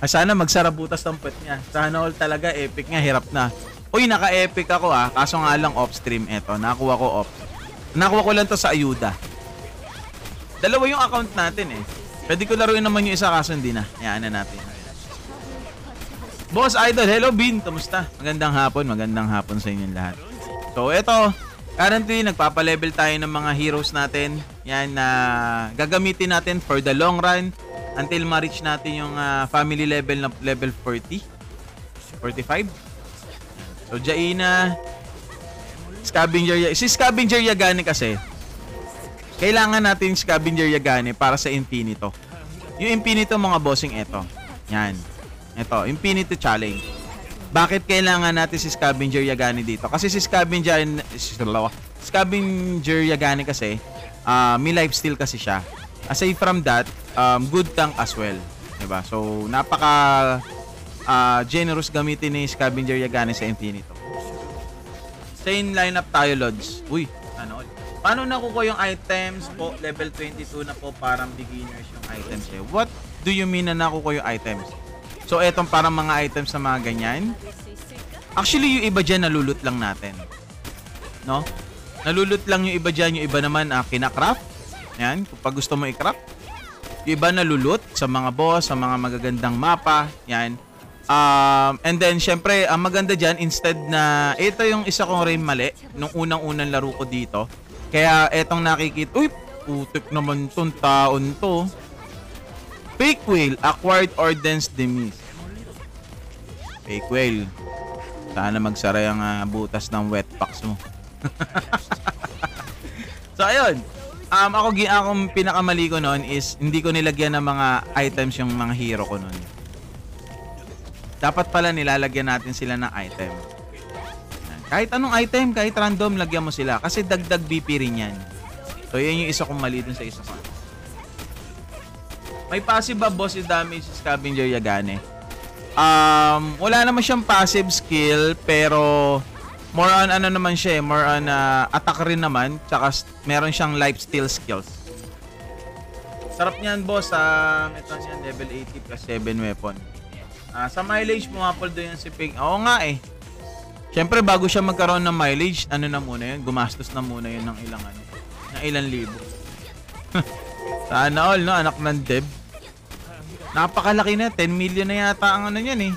Sana magsara butas ng pet niya. Sana all talaga epic nga, hirap na. Uy, naka-epic ako kaso nga lang off-stream eto. Nakuha ko lang to sa ayuda. Dalawa yung account natin Pwede ko laruin naman yung isa kaso hindi na. Hayaan na natin. Boss Idol, hello Bin, kamusta? Magandang hapon sa inyong lahat. So eto, currently nagpapa-level tayo ng mga heroes natin. Yan na gagamitin natin for the long run until ma-reach natin yung family level na level 40. 45. So Jaina, Scavenger, si Scavenger Yagani kasi kailangan natin Scavenger Yagani para sa Infinito. Yung Infinito, mga bossing, eto. Yan. Ito, Infinity Challenge. Bakit kailangan natin si Scavenger Yagani dito? Kasi si Scavenger Yagane kasi, may lifesteal kasi siya. Aside from that, good tank as well. Diba? So, napaka generous gamitin ni Scavenger Yagane sa Infinito. Same lineup tayo, Lods. Uy, ano? Paano nakukuha yung items po? Level 22 na po, parang beginners yung items eh. What do you mean na nakukuha yung items? So, etong parang mga items na mga ganyan. Actually, yung iba dyan, nalulot lang natin. No? Nalulot lang yung iba dyan. Yung iba naman, kinakraft. Yan, kung gusto mo i-craft. Yung iba nalulot sa mga boss, sa mga magagandang mapa. Yan. And then, syempre, ang maganda dyan, instead na, ito yung isa kong rin mali, nung unang-unang laro ko dito. Kaya, etong nakikita, uy, putik naman tong taon to. Fake whale, acquired ordnance demise. Fake whale. Sana magsara yung butas ng wet packs mo. So, ayun. Akong pinakamali ko noon is, hindi ko nilagyan ng mga items yung mga hero ko noon. Dapat pala nilalagyan natin sila ng item. Kahit anong item, kahit random, lagyan mo sila. Kasi dagdag BP rin yan. So, yan yung isa kong mali dun sa isa ko. May passive ba boss yung damage sa Scavenger Yagane? Wala naman siyang passive skill, pero more on ano naman siya eh. More on attack rin naman. Tsaka meron siyang lifesteal skills. Sarap niyan boss. Ito niyan, level 80 plus 7 weapon. Sa mileage, pumapaldo yan si Pig. Oo nga eh. Siyempre, bago siya magkaroon ng mileage, ano na muna yun? Gumastos na muna yun ng ilang libo. Sana all, no? Anak ng Deb. Napakalaki na. 10 million na yata ang ano yan eh.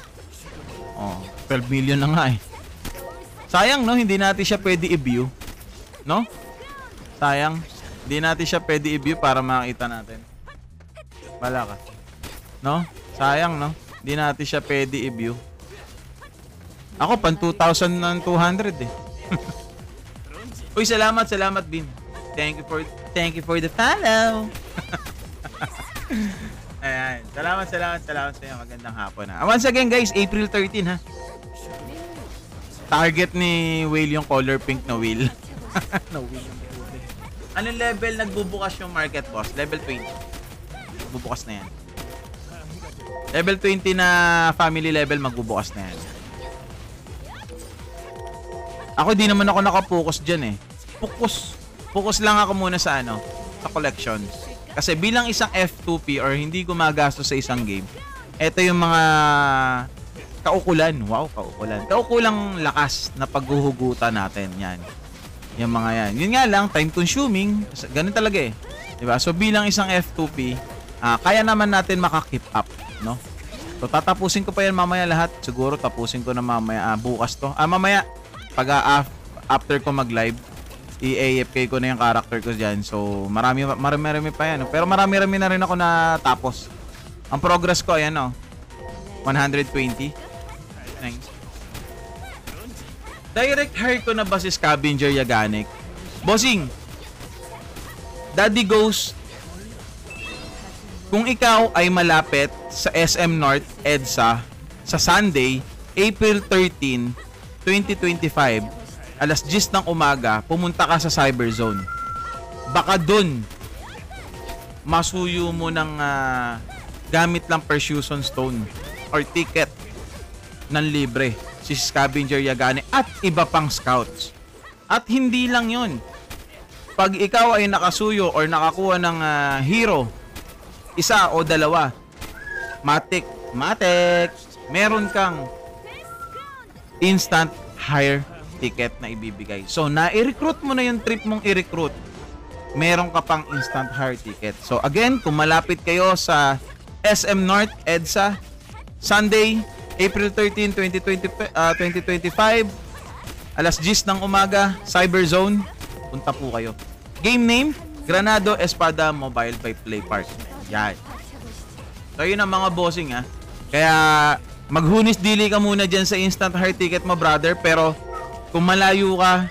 Oh, 12 million na nga eh. Sayang, no? Hindi natin siya pwede i-view. No? Sayang. Hindi natin siya pwede i-view para makita natin. Wala ka. No? Sayang, no? Hindi natin siya pwede i-view. Ako, pan 2,200 eh. Uy, salamat, Bin. Thank you for the follow. Ayan. Salamat sa inyo. Magandang hapon ha. Once again, guys, April 13 ha. Target ni Whale yung color pink na wheel. No wheel. Anong level nagbubukas yung market boss? Level 20. Bubukas na yan. Level 20 na family level, magbubukas na yan. Ako di naman ako nakapokus dyan eh. Focus lang ako muna sa sa collections. Kasi bilang isang F2P or hindi gumagastos sa isang game, ito yung mga kaukulan. Wow, kaukulan. Kaukulang lakas na paghuhugutan natin. Yan. Yung mga yan. Yun nga lang, time consuming. Ganun talaga eh. Diba? So bilang isang F2P, kaya naman natin makakip up. No? So tatapusin ko pa yan mamaya lahat. Siguro tapusin ko na mamaya bukas to. Mamaya pag after ko mag-live, i-AFK ko na yung character ko diyan. So marami pa yan. Pero marami na rin ako na tapos. Ang progress ko ayan 120. Thanks. Direct hire ko na ba si Scavenger Yagane? Bossing. Daddy Ghost, kung ikaw ay malapit sa SM North EDSA sa Sunday, April 13, 2025, alas 10 ng umaga, pumunta ka sa Cyberzone. Baka dun masuyo mo ng gamit lang Persuasion Stone or ticket ng libre si Scavenger Yagane at iba pang scouts. At hindi lang yun. Pag ikaw ay nakasuyo or nakakuha ng hero, isa o dalawa, Matic, meron kang instant hire ticket na ibibigay. So, na-recruit mo na yung trip mong i-recruit, meron ka pang instant hire ticket. So, again, kung malapit kayo sa SM North, EDSA, Sunday, April 13, 2025, alas 10 ng umaga, Cyberzone, punta po kayo. Game name, Granado Espada Mobile by Play Park. Yan. So, yun ang mga bossing ha. Kaya, maghunis dili ka muna dyan sa instant hire ticket mo, brother. Pero, kung malayo ka,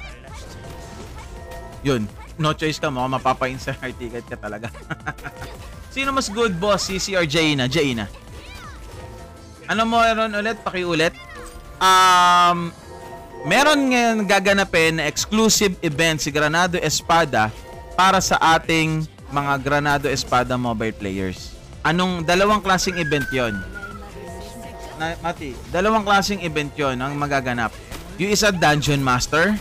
yun, no choice ka mo, mapapa-instant hire ticket ka talaga. Sino mas good boss? CC or Jaina? Jaina. Ano mo ron ulit? Pakiulit. meron ngayon gaganapin na exclusive event si Granado Espada para sa ating mga Granado Espada mobile players. Dalawang klaseng event yon. Mati, dalawang klaseng event yon ang magaganap. Yung isa Dungeon Master,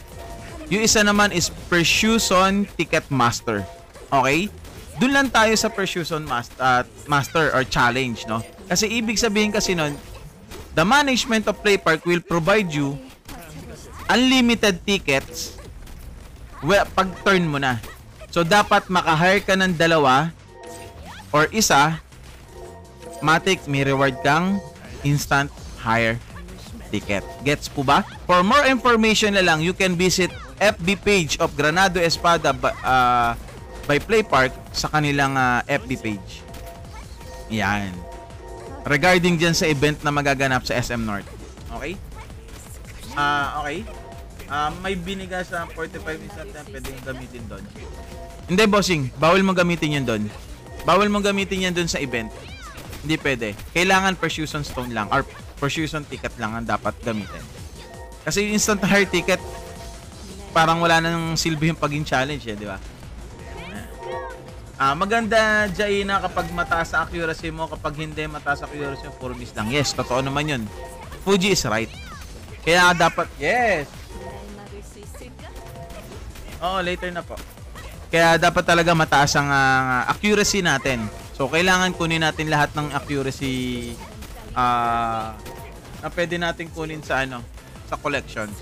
yung isa naman is Persuasion Ticket Master. Okay? Doon lang tayo sa Persuasion Master or Challenge, no? Kasi ibig sabihin kasi nun, the management of Play Park will provide you unlimited tickets pag turn mo na. So, dapat maka-hire ka ng dalawa or isa, matik, may reward kang instant hire ticket. Gets po ba? For more information na lang, you can visit FB page of Granado Espada by Play Park sa kanilang FB page. Yan. Regarding dyan sa event na magaganap sa SM North. Okay? Okay. May binigas sa 45 instant na pwede yung gamitin doon. Hindi, bossing. Bawal mong gamitin yan doon. Bawal mong gamitin yan doon sa event. Hindi pwede. Kailangan Persuasion Stone lang or Persuasion Ticket lang ang dapat gamitin. Kasi yung instant hire ticket, parang wala nang silbi yung paging challenge, di ba? Maganda, Jaina, kapag mataas sa accuracy mo, kapag hindi mataas sa accuracy mo, puro miss lang. Yes, totoo naman yun. Fuji is right. Kaya dapat, yes. Oo, later na po. Kaya dapat talaga mataas ang accuracy natin. So, kailangan kunin natin lahat ng accuracy na pwede natin kunin sa sa collections.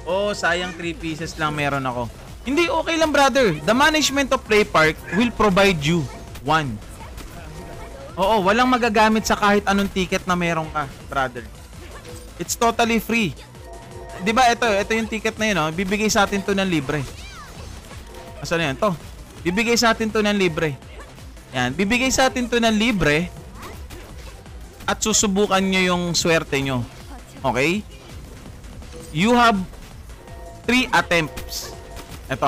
Oh, sayang 3 pieces lang meron ako. Hindi, okay lang, brother. The management of Play Park will provide you one. Oo, walang magagamit sa kahit anong ticket na meron ka, brother. It's totally free. 'Di ba? Ito yung ticket na 'yun, oh. Bibigay sa atin 'to ng libre. Asan na 'yan? 'To. Bibigay sa atin 'to ng libre. Yan, bibigay sa atin 'to ng libre. At susubukan nyo yung swerte nyo. Okay? You have 3 attempts. Ito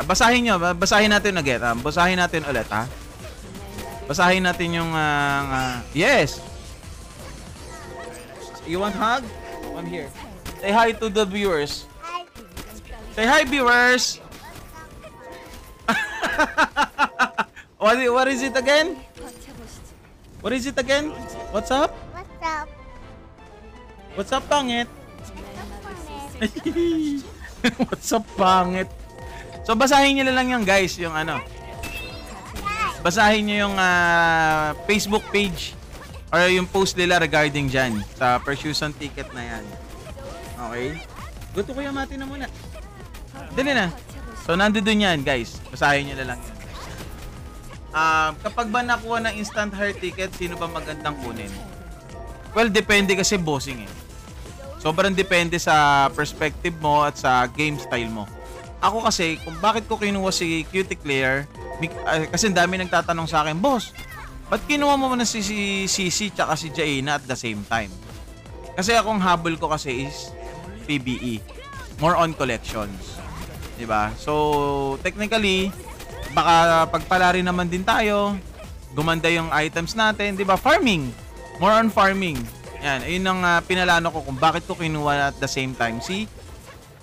basahin nyo. Basahin natin ulit. Basahin natin ulit, ha? Basahin natin yung yes. You want hug? I'm here. Say hi to the viewers. Say hi, viewers. What is it again? What is it again? What's up? What's up? What's up, pangit? What's up, pangit? So, basahin nyo lang yan, guys. Yung basahin nyo yung Facebook page or yung post nila regarding dyan sa Persuasion Ticket na yan. Okay? Gusto ko yung mati na muna. Dali na. So, nandun yan, guys. Basahin nyo lang yan. Kapag ba nakuha ng instant hire ticket, sino ba magandang kunin? Well, depende kasi bossing eh. Sobrang depende sa perspective mo at sa game style mo. Ako kasi, kung bakit ko kinuha si Cutie Claire, kasi dami nagtatanong sa akin, boss, ba't kinuha mo na si Sisi tsaka si Jaina at the same time? Kasi akong habol ko kasi is PBE. More on collections. Diba? So, technically, baka pagpala rin naman din tayo, gumanda yung items natin, 'di ba? Farming. More on farming. Yan, ayun ang pinalano ko kung bakit ko kinuha at the same time si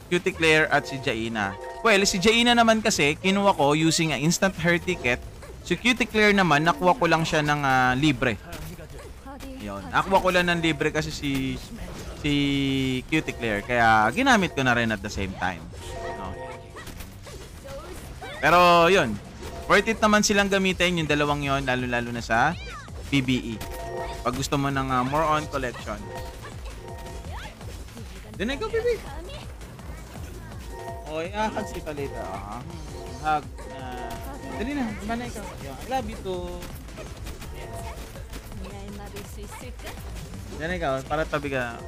Cutie Claire at si Jaina. Well, si Jaina naman kasi kinuha ko using an instant hire ticket. Si Cutie Claire naman nakuha ko lang siya ng libre. Yun. Nakuha ko lang ng libre kasi si Cutie Claire, kaya ginamit ko na rin at the same time. No? Pero yun, worth it naman silang gamitin yung dalawang yon, lalo-lalo na sa PBE. Pag gusto mo ng more on collection. Doon na ikaw, baby. Okay, hug kita later. Hug. Dali na, iba na ikaw. I love you too. Diyan ikaw, para tabi ka.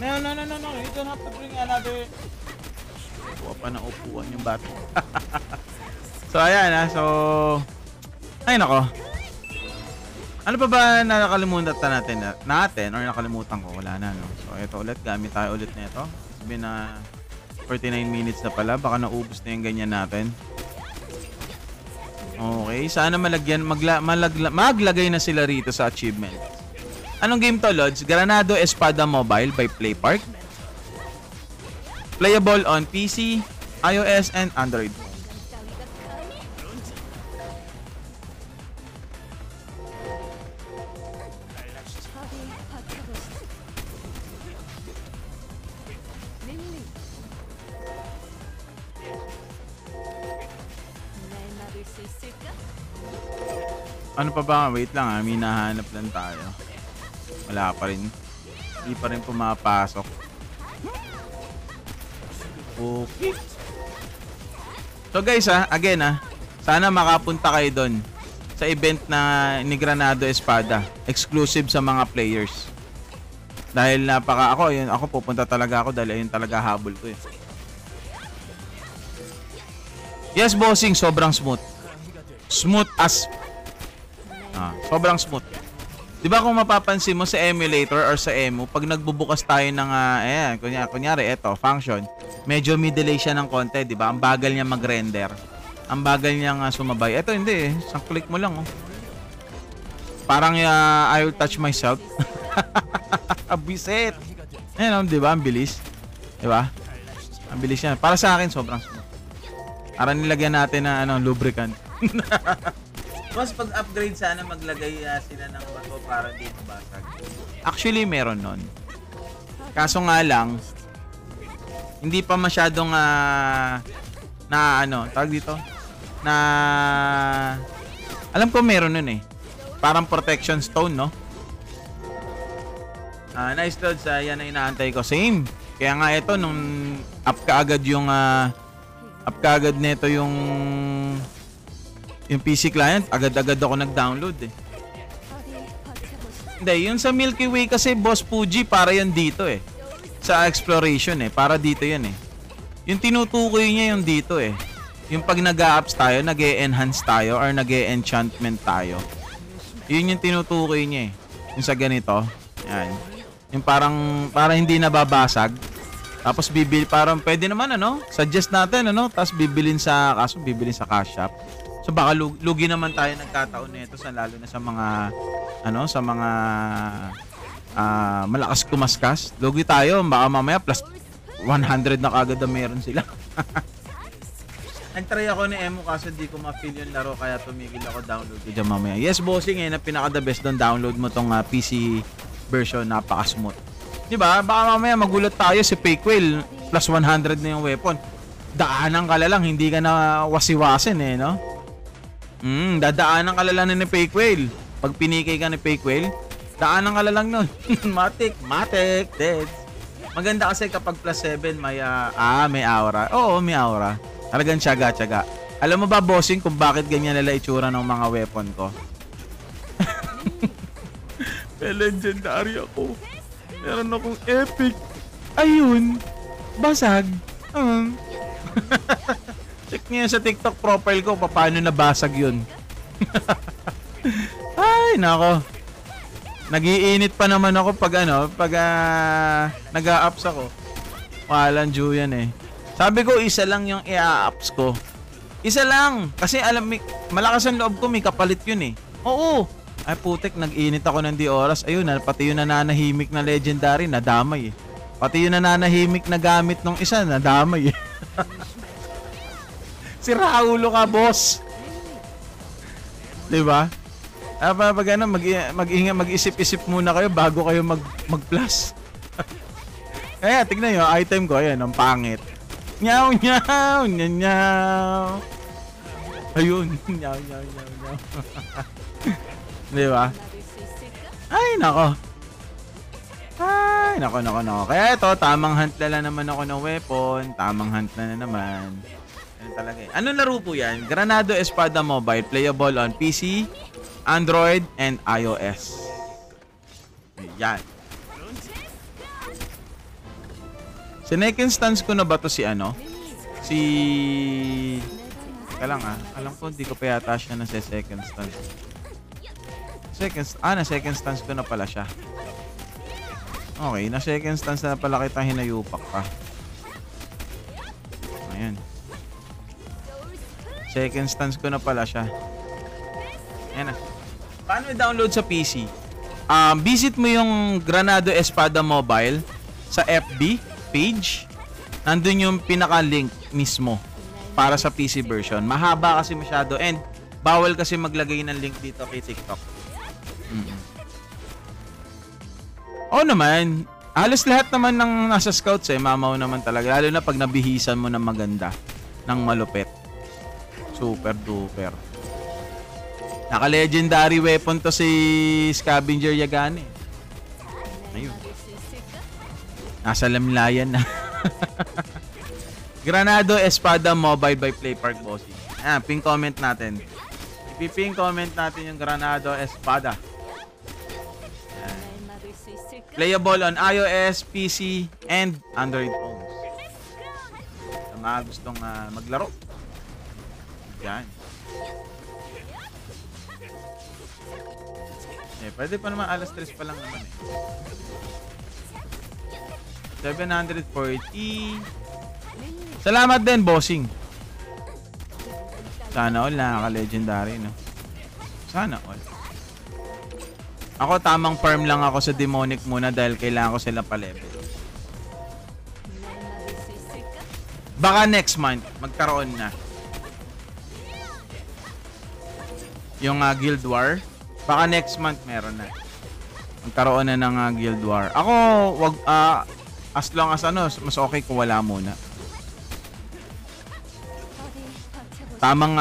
No. You don't have to bring another. Kuha pa ng upuan yung bata. So, ayan So, ay nako. Ano pa ba nakalimutan natin or nakalimutan ko? Wala na, no? So, ito ulit. Gamit tayo ulit na ito. Sabi na 49 minutes na pala. Baka naubos na yung ganyan natin. Okay. Sana maglagay na sila rito sa achievement. Anong game to, Lods? Granado Espada Mobile by PlayPark. Playable on PC, iOS, and Android. Ano pa ba? Wait lang may nahanap lang tayo. Wala pa rin. Hindi pa rin pumapasok. Okay. So guys again sana makapunta kayo doon sa event na ni Granado Espada. Exclusive sa mga players. Dahil ako pupunta talaga ako dahil ayun talaga habol ko eh. Yes, bossing, sobrang smooth. Smooth as sobrang smooth. 'Di ba kung mapapansin mo sa emulator or sa emu, pag nagbubukas tayo ng kunyari ito, function, medyo may delay siya ng konti, 'di ba? Ang bagal niya mag-render. Ang bagal niya sumabay. Ito hindi isang click mo lang Parang I will touch myself. Abiset. Ayun, 'di ba? Ang bilis. 'Di ba? Ang bilis niya. Para sa akin sobrang smooth. Para nilagyan natin ng lubricant. Mas pag-upgrade sana maglagay sila ng bato para di mabasag. Actually, meron nun. Kaso nga lang, hindi pa masyadong tawag dito? Alam ko meron nun Parang protection stone, no? Nice Lods, yan na inaantay ko. Same. Kaya nga ito, nung up kaagad nito yung PC client, agad-agad ako nag-download Hindi, yung sa Milky Way kasi Boss Fuji, para yan dito sa exploration para dito yan Yung tinutukoy niya yung dito Yung pag nag-a-apps tayo, nag-e-enhance tayo or nag-e-enchantment tayo. Yun yung tinutukoy niya Yung sa ganito, yan. Yung para hindi nababasag. Tapos parang pwede naman suggest natin tapos bibilin sa cash shop. So baka lugi naman tayo nagkataon nito lalo na sa mga malakas kumaskas. Lugi tayo, baka mamaya plus 100 na kagad na meron sila. Nag-try ako ni Emo kasi di ko ma-feel yung laro kaya tumigil ako download ko dyan mamaya. Yes, bossing na pinaka-the best doon, download mo tong PC version, napaka-smooth. Diba? Baka mamaya magulat tayo si Fake Whale plus 100 na yung weapon. Daanan ka lang, hindi ka na wasiwasin no? Dadaanan ka lang ni Fake Whale. Pag pinikay ka ni Fake Whale, daanan ka lang nun. Matik, dead. Maganda kasi kapag plus 7 may aura. Oo, may aura. Talagang tiyaga. Alam mo ba, bossing, kung bakit ganyan nila itsura ng mga weapon ko? Legendary ako. Meron akong epic. Ayun. Basag. Check niyo sa TikTok profile ko paano nabasag yun. Ay, nako. Nag-iinit pa naman ako pag nag-a-apps ako. Walang due yan Sabi ko, isa lang yung i-a-apps ko. Isa lang. Kasi malakas ang loob ko, may kapalit yun Oo. Ay putek, nag-init ako ng di oras. Ayun, pati yung nananahimik na legendary, nadamay Pati yung nananahimik na gamit nung isa, nadamay Sira ulo ka, boss. Diba? Pag mag-isip-isip muna kayo bago kayo mag-plus. Kaya, tignan nyo, item ko, ayan, ang pangit. Nyaw. Ayun, nyaw. Diba? Ay, nako. Kaya ito, tamang hunt na naman ako ng weapon. Tamang hunt na naman. Ano talaga Anong laro po yan? Granado Espada Mobile, playable on PC, Android, and iOS. Yan. Second stance ko na ba to si Teka lang Alam ko hindi ko pa yata siya na second stance. Na second stance ko na pala siya. Okay, na second stance na pala kita hinayupak pa. Ayan. Second stance ko na pala siya. Ayan na. Paano i-download sa PC? Visit mo yung Granado Espada Mobile sa FB page. Nandun yung pinaka-link mismo para sa PC version. Mahaba kasi masyado and bawal kasi maglagay ng link dito kay TikTok. Oo naman, halos lahat naman ng nasa scouts mamaw naman talaga. Lalo na pag nabihisan mo ng maganda, ng malupit. Super duper. Naka-legendary weapon to si Scavenger Yagane. Ayun. Nasa lamlayan na. Granado Espada Mobile by Playpark Bossing. Pin comment natin. Ipipin comment natin yung Granado Espada. Playable on iOS, PC, and Android phones. Sa mga gustong maglaro. Yan. Pwede pa naman, alas 3 pa lang naman 740. Salamat din, bossing. Sana all nakaka-legendary, no? Sana all. Ako tamang farm lang ako sa demonic muna dahil kailangan ko sila pa-level. Baka next month magkaroon na yung Guild War. Baka next month meron na. Magkaroon na ng Guild War. Ako wag as long as mas okay kung wala muna. Tamang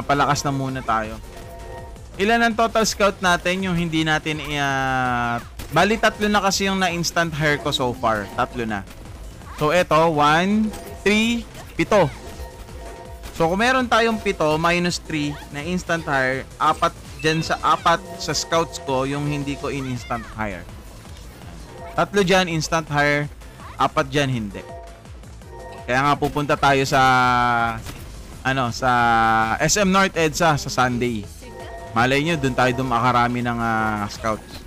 palakas na muna tayo. Ilan ang total scout natin yung hindi natin bali 3 na kasi yung na-instant hire ko so far. 3 na. So eto, 1, 3, 7. So kung meron tayong 7 minus 3 na instant hire, 4 sa scouts ko yung hindi ko in-instant hire. 3 dyan instant hire, 4 dyan hindi. Kaya nga pupunta tayo sa sa SM North EDSA sa Sunday. Malay nyo, dun tayo makarami ng scouts.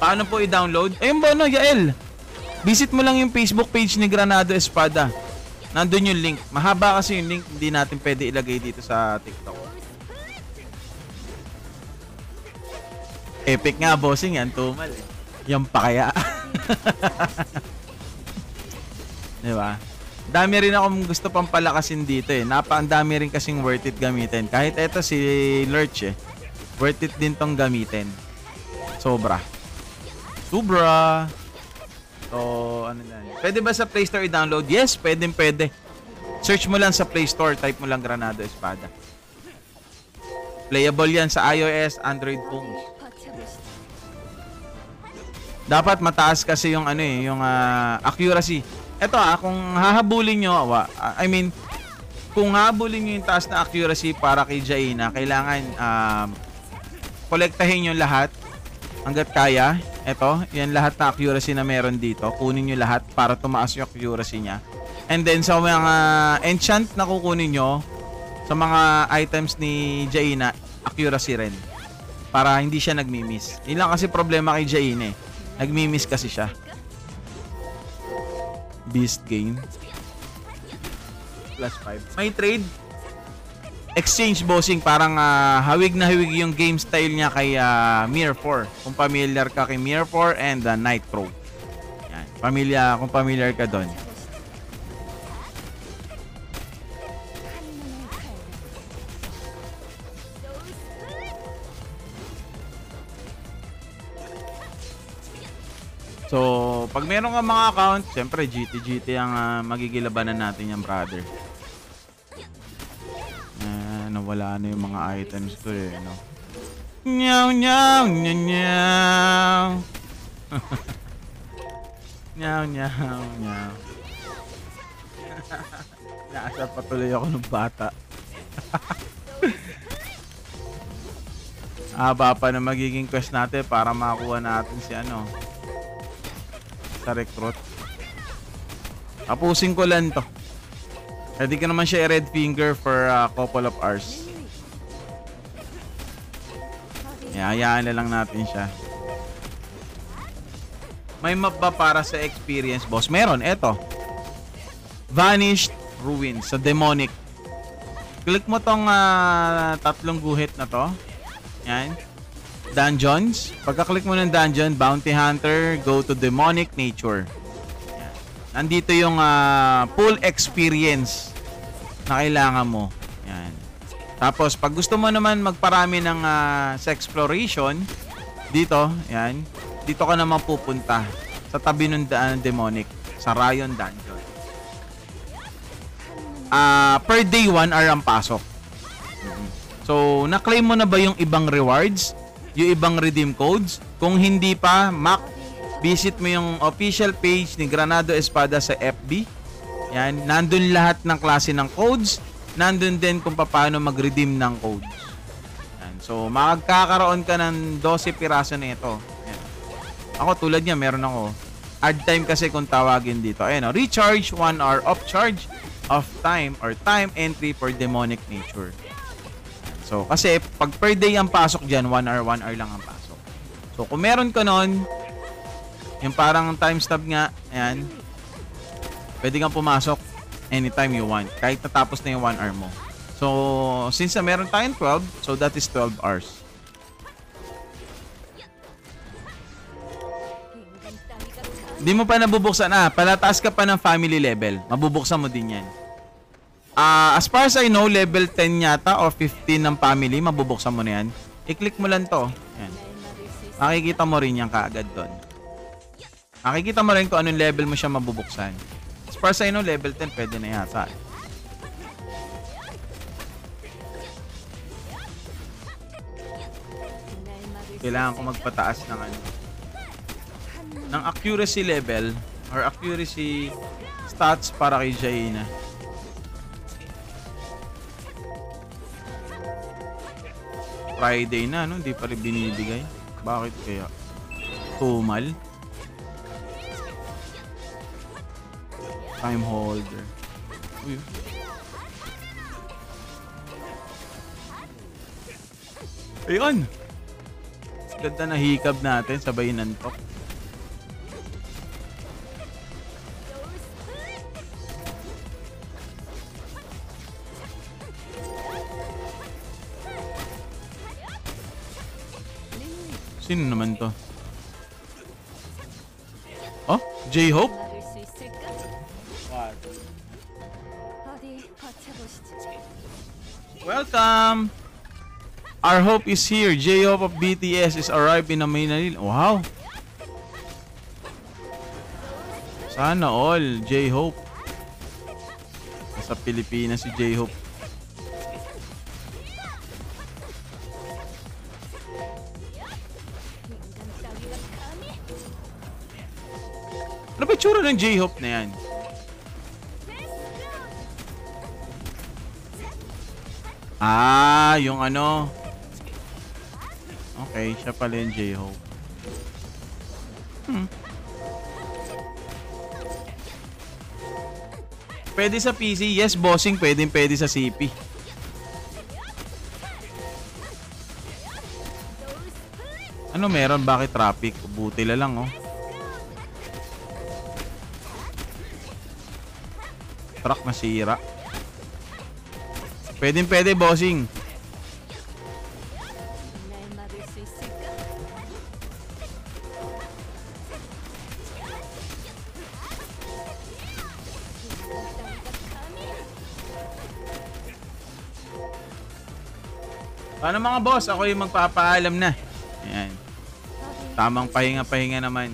Paano po i-download? Ayun ba Yael? Visit mo lang yung Facebook page ni Granado Espada. Nandun yung link. Mahaba kasi yung link, hindi natin pwede ilagay dito sa TikTok. Epic nga, bossing yan, tumal eh. Yan pa kaya. Diba? Dami rin akong gusto pang palakasin dito eh. Ang dami rin kasing worth it gamitin. Kahit eto si Lurch worth it din tong gamitin. Sobra. So, ano yan? Pwede ba sa Play Store i-download? Yes, pwede. Search mo lang sa Play Store, type mo lang Granado Espada. Playable yan sa iOS, Android phones. Dapat mataas kasi yung yung accuracy. Eto kung hahabulin nyo, kung hahabulin nyo yung taas na accuracy para kay Jaina, kailangan kolektahin nyo lahat hanggat kaya. Eto, yan lahat na accuracy na meron dito. Kunin nyo lahat para tumaas yung accuracy niya. And then sa mga enchant na kukunin nyo, sa mga items ni Jaina, accuracy rin. Para hindi siya nagmi-miss. Yun lang kasi problema kay Jaina Nagmi-miss kasi siya. Beast gain. +5. May trade. Exchange bossing. Parang hawig na hawig yung game style niya kay Mirror 4. Kung familiar ka kay Mirror 4 and Nitro. Yan. Kung familiar ka doon. So, pag meron ka mga account, siyempre GT ang magigilabanan natin yan, brother. Nawala na yung mga items ko no? Nyaw, nyaw, nyaw, nyaw. Nyaw, nyaw, nyaw. Naasa patuloy ako ng bata. Haba pa na magiging quest natin para makakuha natin si sa recruit. Tapusin ko lang to. Pwede ka naman siya i-red finger for a couple of hours. Hayaan na lang natin siya. May map ba para sa experience, boss? Meron, eto. Vanished Ruins sa Demonic. Click mo tong 3 guhit na to. Yan. dungeons. Pagka-click mo ng dungeon, bounty hunter, go to demonic nature. Yan. Nandito yung full experience na kailangan mo. Yan. Tapos, pag gusto mo naman magparami ng sa exploration, dito, yan, dito ka naman pupunta sa tabi ng demonic, sa Rayon Dungeon. Per day 1 hour ang pasok. So, na-claim mo na ba yung ibang rewards? Yung ibang redeem codes? Kung hindi pa, visit mo yung official page ni Granado Espada sa FB. Yan, nandun lahat ng klase ng codes. Nandun din kung paano mag-redeem ng codes. Yan. So, magkakaroon ka ng 12 piraso na ito. Yan. Ako, tulad niya, meron ako. Add time kasi kung tawagin dito. Ayan, recharge 1 hour of charge of time or time entry for demonic nature. So, kasi pag per day ang pasok dyan, 1 hour lang ang pasok. So, kung meron ka nun, yung parang time stop nga, ayan, pwede kang pumasok anytime you want. Kahit natapos na yung 1 hour mo. So, since na meron tayong 12, so that is 12 hours. Hindi mo pa nabubuksan. Palataas ka pa ng family level. Mabubuksan mo din yan. As far as I know, level 10 yata o 15 ng family, mabubuksan mo na yan. I-click mo lang to. Yan. Makikita mo rin yan kaagad doon. Makikita mo rin kung anong level mo siya mabubuksan. As far as I know, level 10 pwede na yata. Kailangan ko magpataas ng ng accuracy level or accuracy stats para kay Jaina. Friday na, no? Hindi pa rin binibigay. Bakit kaya? Tumal. Time holder. Uy. Ayun! Ganda na hikab natin. Sabay nantok. Sino naman to? Oh? J-Hope? What? Welcome! Our hope is here. J-Hope of BTS is arriving in Manila. Wow! Sana all. J-Hope. Nasa Pilipinas si J-Hope. Ano ba itsura ng J-Hope na yan? Yung ano. Okay, siya pala yung J-Hope. Pwede sa PC? Yes, bossing. Pwede sa CP. Ano meron? Bakit traffic? Buti la lang, oh. Truck nasira. Pwede, bossing. Paano mga boss? Ako yung magpapaalam na. Ayan. Tamang pahinga-pahinga naman.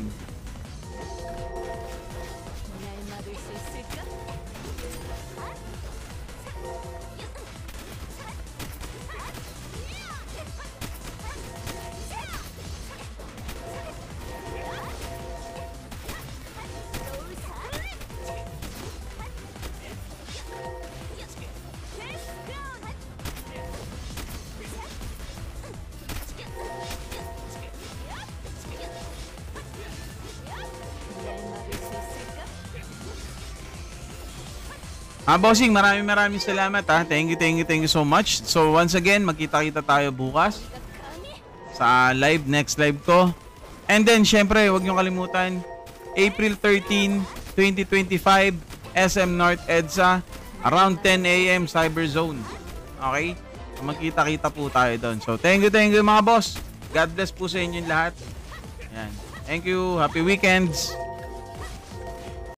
Bossing, maraming salamat ha. Thank you so much. So once again, magkita-kita tayo bukas sa next live ko. And then syempre, huwag niyo kalimutan, April 13, 2025, SM North EDSA, around 10 AM Cyber Zone. Okay? Magkita-kita po tayo doon. So thank you mga boss. God bless po sa inyong lahat. Ayan. Thank you. Happy weekends.